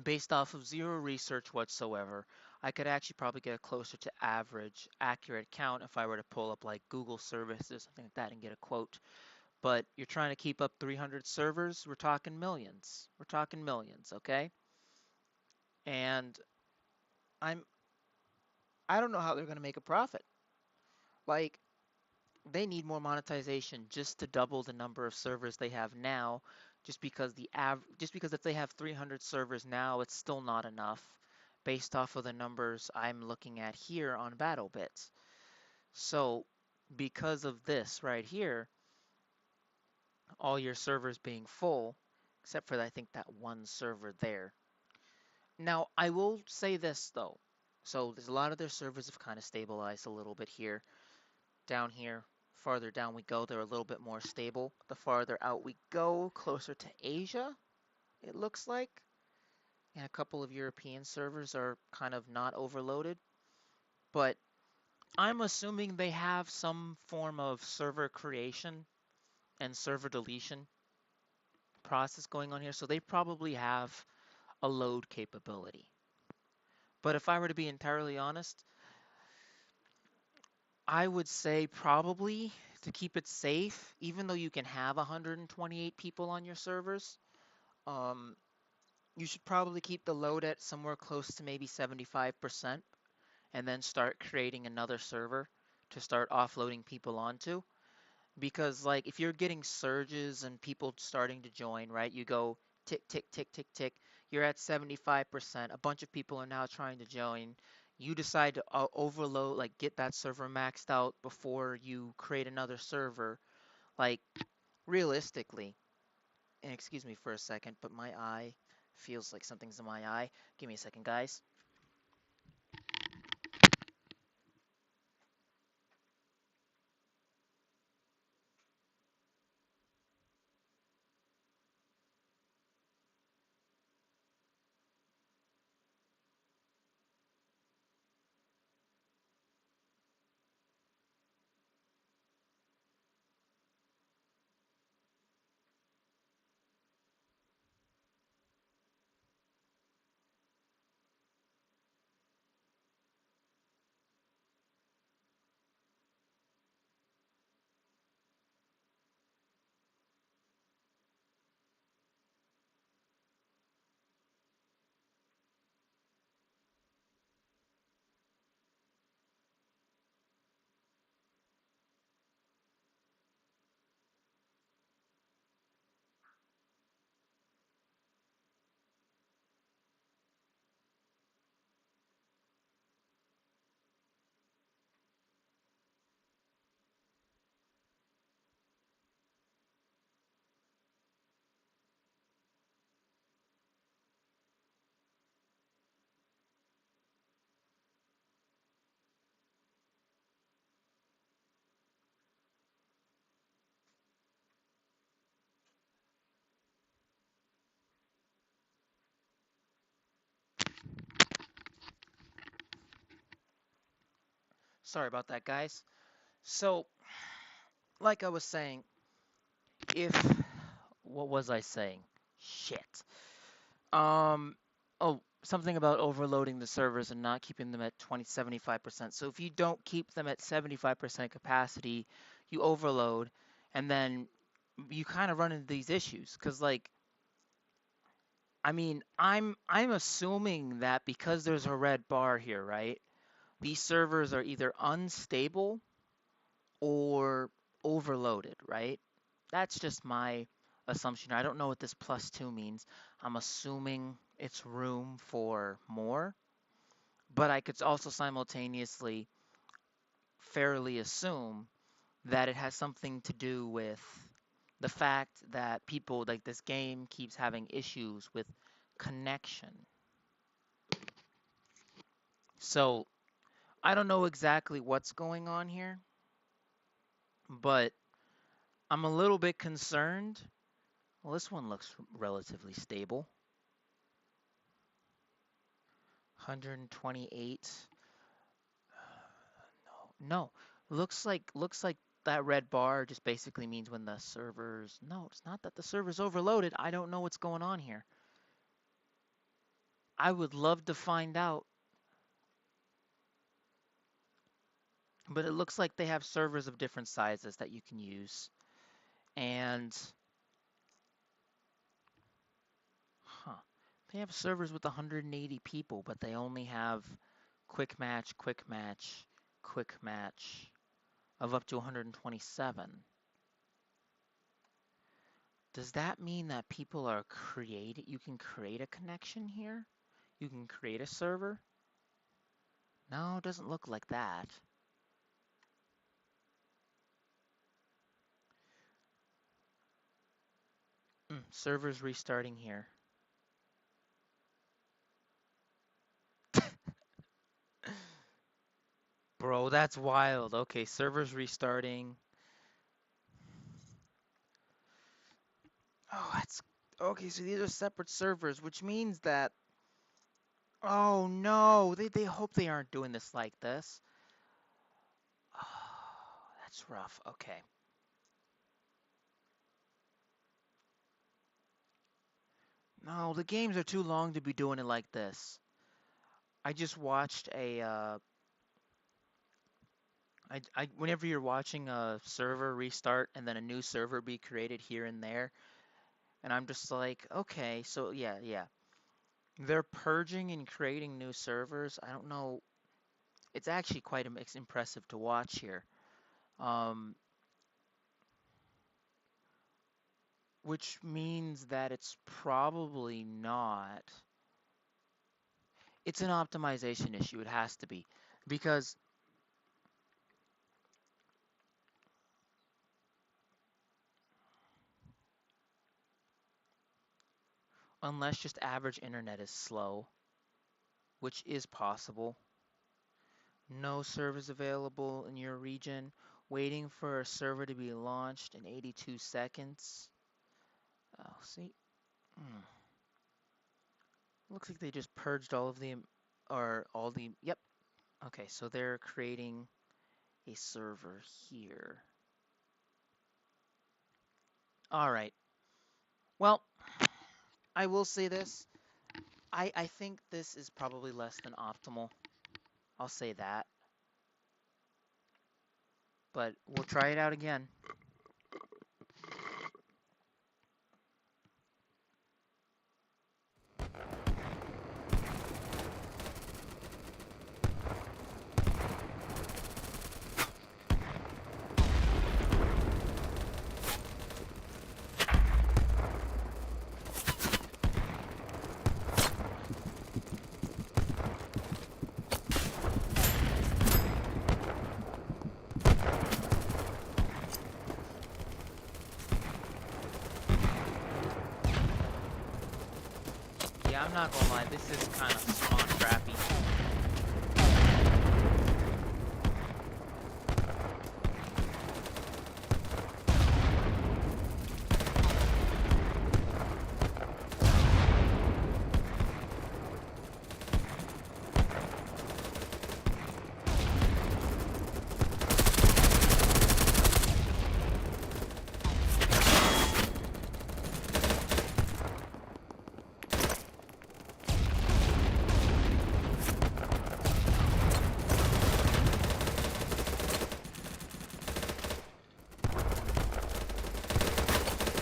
Based off of zero research whatsoever, I could actually probably get a closer to average accurate count if I were to pull up like Google services, something like that, and get a quote. But you're trying to keep up 300 servers, we're talking millions. We're talking millions, okay? And I'm I don't know how they're going to make a profit. Like, they need more monetization just to double the number of servers they have now, just because if they have 300 servers now, it's still not enough based off of the numbers I'm looking at here on Battlebit. So, because of this right here, all your servers being full, except for I think that one server there. Now, I will say this though. So, there's a lot of their servers have kind of stabilized a little bit here. Down here, farther down we go, they're a little bit more stable. The farther out we go, closer to Asia, it looks like. And a couple of European servers are kind of not overloaded. But I'm assuming they have some form of server creation and server deletion process going on here. So they probably have a load capability. But if I were to be entirely honest, I would say probably to keep it safe, even though you can have 128 people on your servers, um, you should probably keep the load at somewhere close to maybe 75% and then start creating another server to start offloading people onto. Because like if you're getting surges and people starting to join, right? You go tick, tick, tick, tick, tick. You're at 75%. A bunch of people are now trying to join. You decide to overload, like get that server maxed out before you create another server. Like realistically, and excuse me for a second, but my eye feels like something's in my eye. Give me a second, guys. Sorry about that, guys. So, like I was saying, if what was I saying? Shit. Um, oh, something about overloading the servers and not keeping them at 75%. So if you don't keep them at 75% capacity, you overload, and then you kind of run into these issues. Because like, I mean, I'm assuming that because there's a red bar here, right? These servers are either unstable or overloaded, right? That's just my assumption. I don't know what this +2 means. I'm assuming it's room for more, but I could also simultaneously fairly assume that it has something to do with the fact that people, like this game, keeps having issues with connection. So I don't know exactly what's going on here, but I'm a little bit concerned. Well, this one looks relatively stable. 128. No, no. Looks like that red bar just basically means when the servers. No, it's not that the server's overloaded. I don't know what's going on here. I would love to find out, but it looks like they have servers of different sizes that you can use. And huh, they have servers with 180 people, but they only have quick match, quick match, quick match of up to 127. Does that mean that people are created? You can create a connection here? You can create a server? No, it doesn't look like that. Server's restarting here. Bro, that's wild. Okay, server's restarting. Oh, that's okay. So these are separate servers, which means that. Oh no, they hope they aren't doing this like this. Oh, that's rough. Okay. No, the games are too long to be doing it like this. I just watched a. Whenever you're watching a server restart and then a new server be created here and there, and I'm just like, okay, so yeah. They're purging and creating new servers. I don't know. It's actually quite impressive to watch here. Um, which means that it's probably not. It's an optimization issue. It has to be. Because unless just average internet is slow, which is possible. No servers available in your region. Waiting for a server to be launched in 82 seconds. Oh, see. Looks like they just purged all of the, or all the, yep. Okay, so they're creating a server here. All right. Well, I will say this. I think this is probably less than optimal. I'll say that. But we'll try it out again. Yeah, I'm not gonna lie, this is kind of spawn crappy.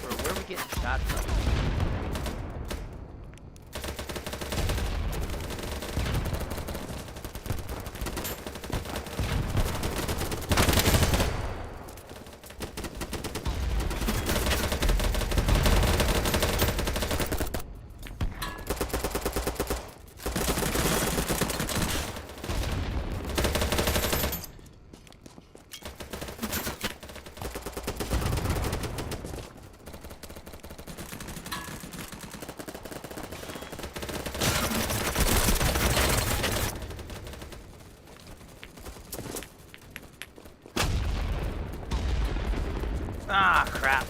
Bro, where are we getting shot from? Ah, crap.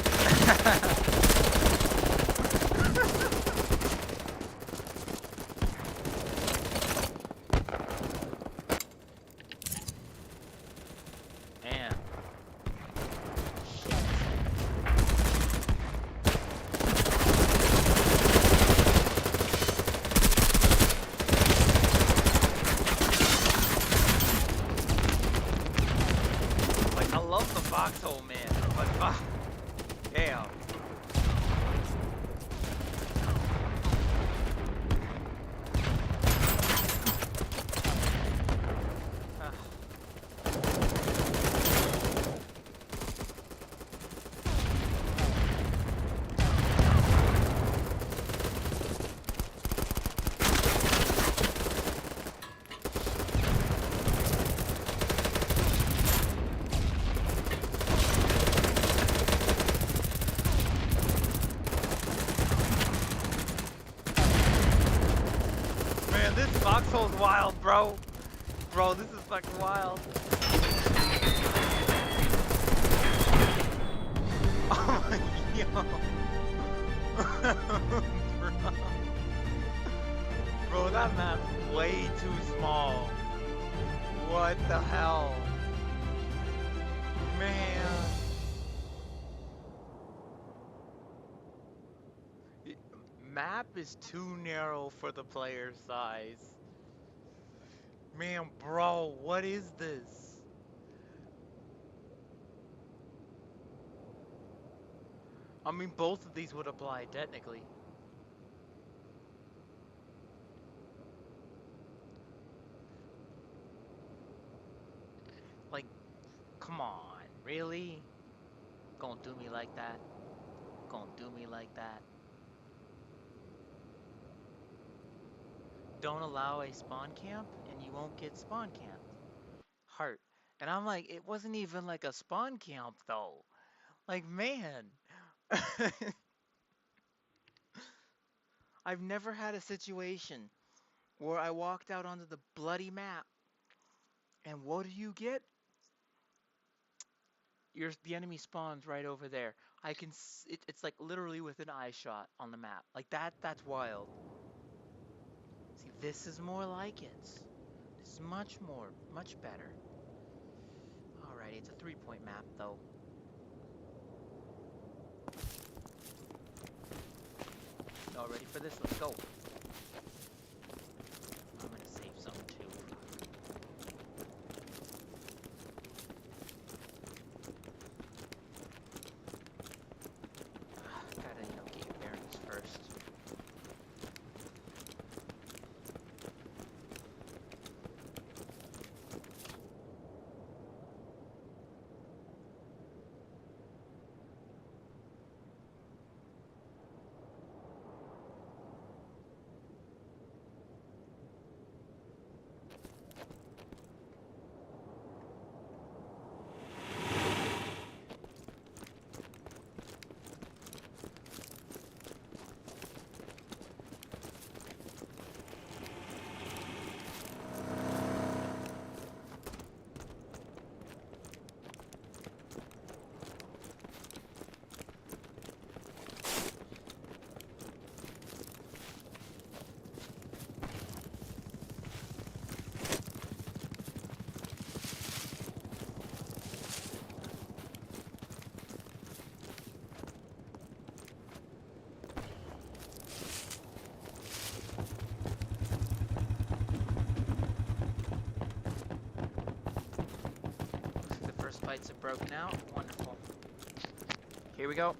foxhole, man. But fuck. Damn. Man, this foxhole's wild, bro. Bro, this is fucking wild. Oh my god. Bro, that map's way too small. What the hell? Man. Map is too narrow for the player size. Man, bro, what is this? I mean, both of these would apply technically. Like, come on, really? Gonna do me like that? Gonna do me like that? Don't allow a spawn camp and you won't get spawn camped. Heart. And I'm like, it wasn't even like a spawn camp though. Like, man. I've never had a situation where I walked out onto the bloody map and what do you get? The enemy spawns right over there. I can it's like literally with an eye shot on the map. Like that's wild. See, this is more like it. This is much better. Alrighty, it's a 3-point map though. Y'all ready for this? Let's go. I'm gonna save some too. Gotta, get your bearings first. Fights have broken out. Wonderful. Here we go.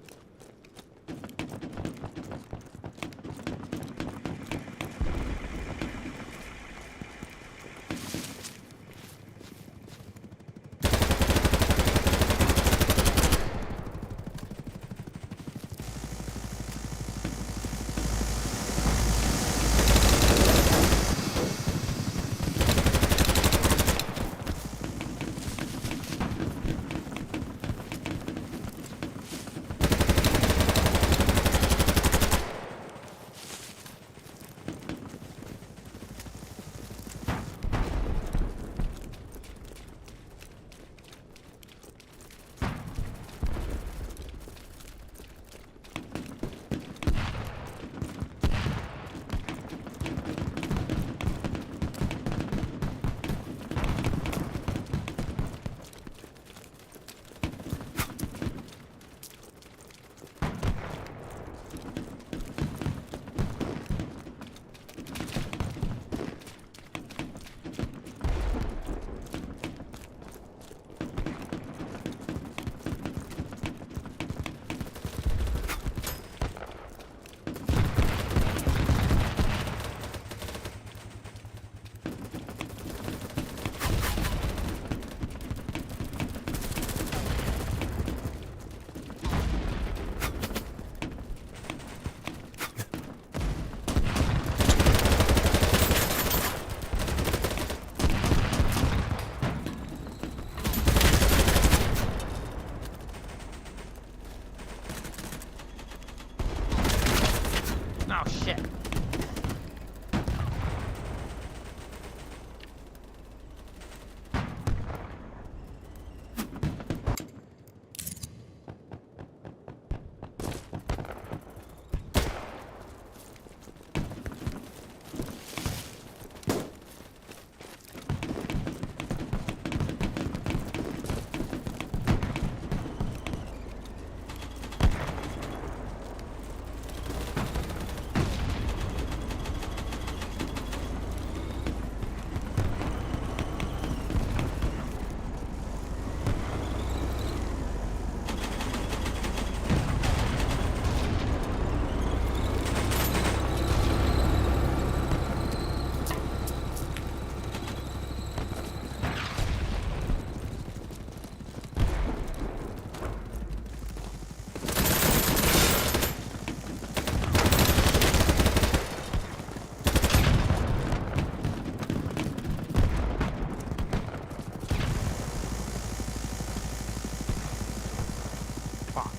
Fuck.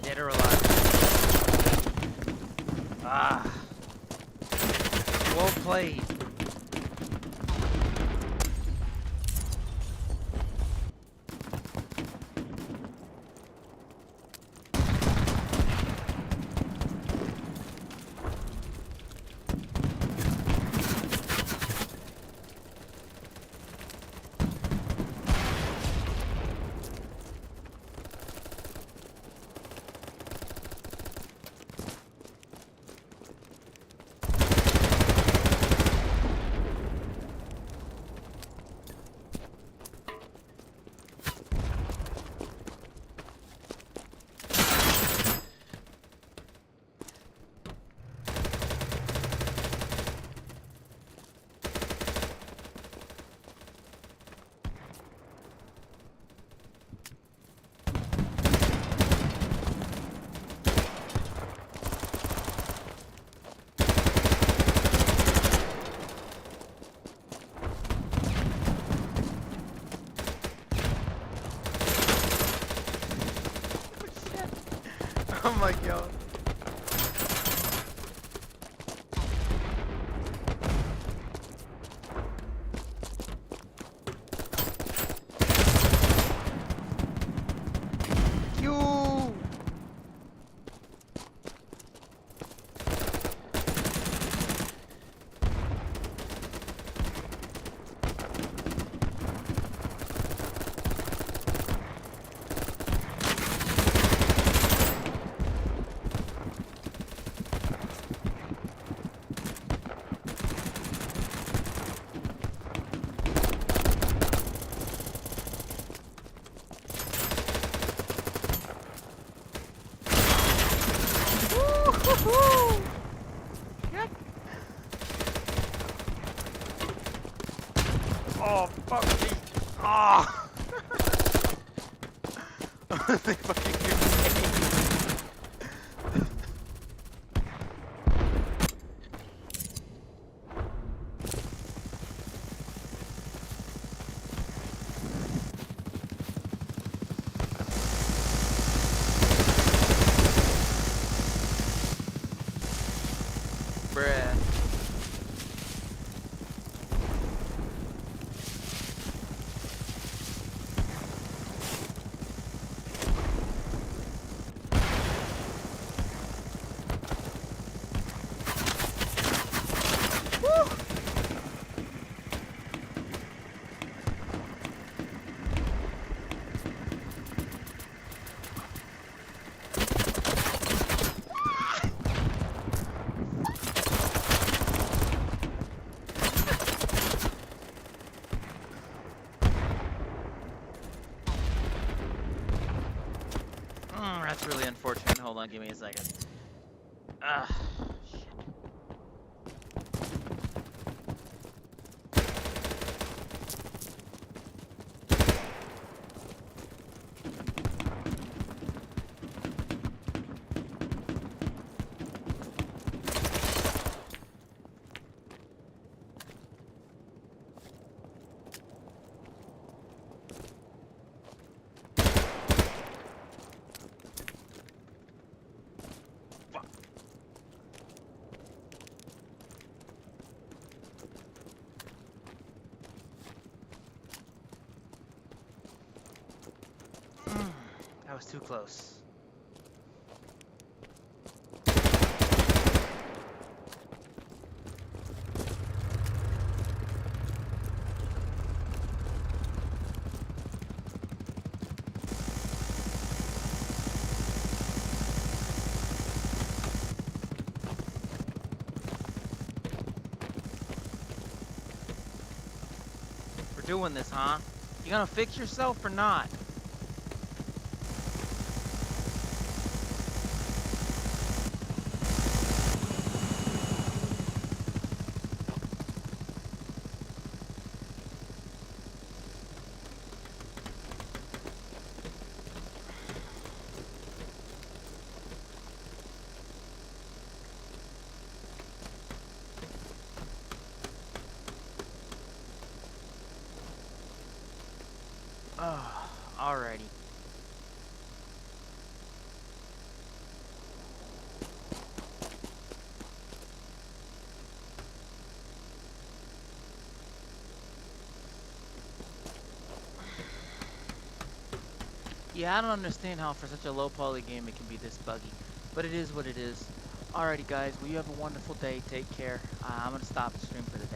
Dead or alive? Ah. Well played. Oh my god. You. Woo-hoo-hoo. Yep. Oh, fuck me. Oh. They fucking grenade. Bruh. Woo! That's really unfortunate. Hold on, give me a second. Ah, shit. That was too close. We're doing this, huh? You gonna fix yourself or not? Alrighty. Yeah, I don't understand how for such a low poly game it can be this buggy, but it is what it is. Alrighty guys, well you have a wonderful day, take care. I'm gonna stop the stream for the day.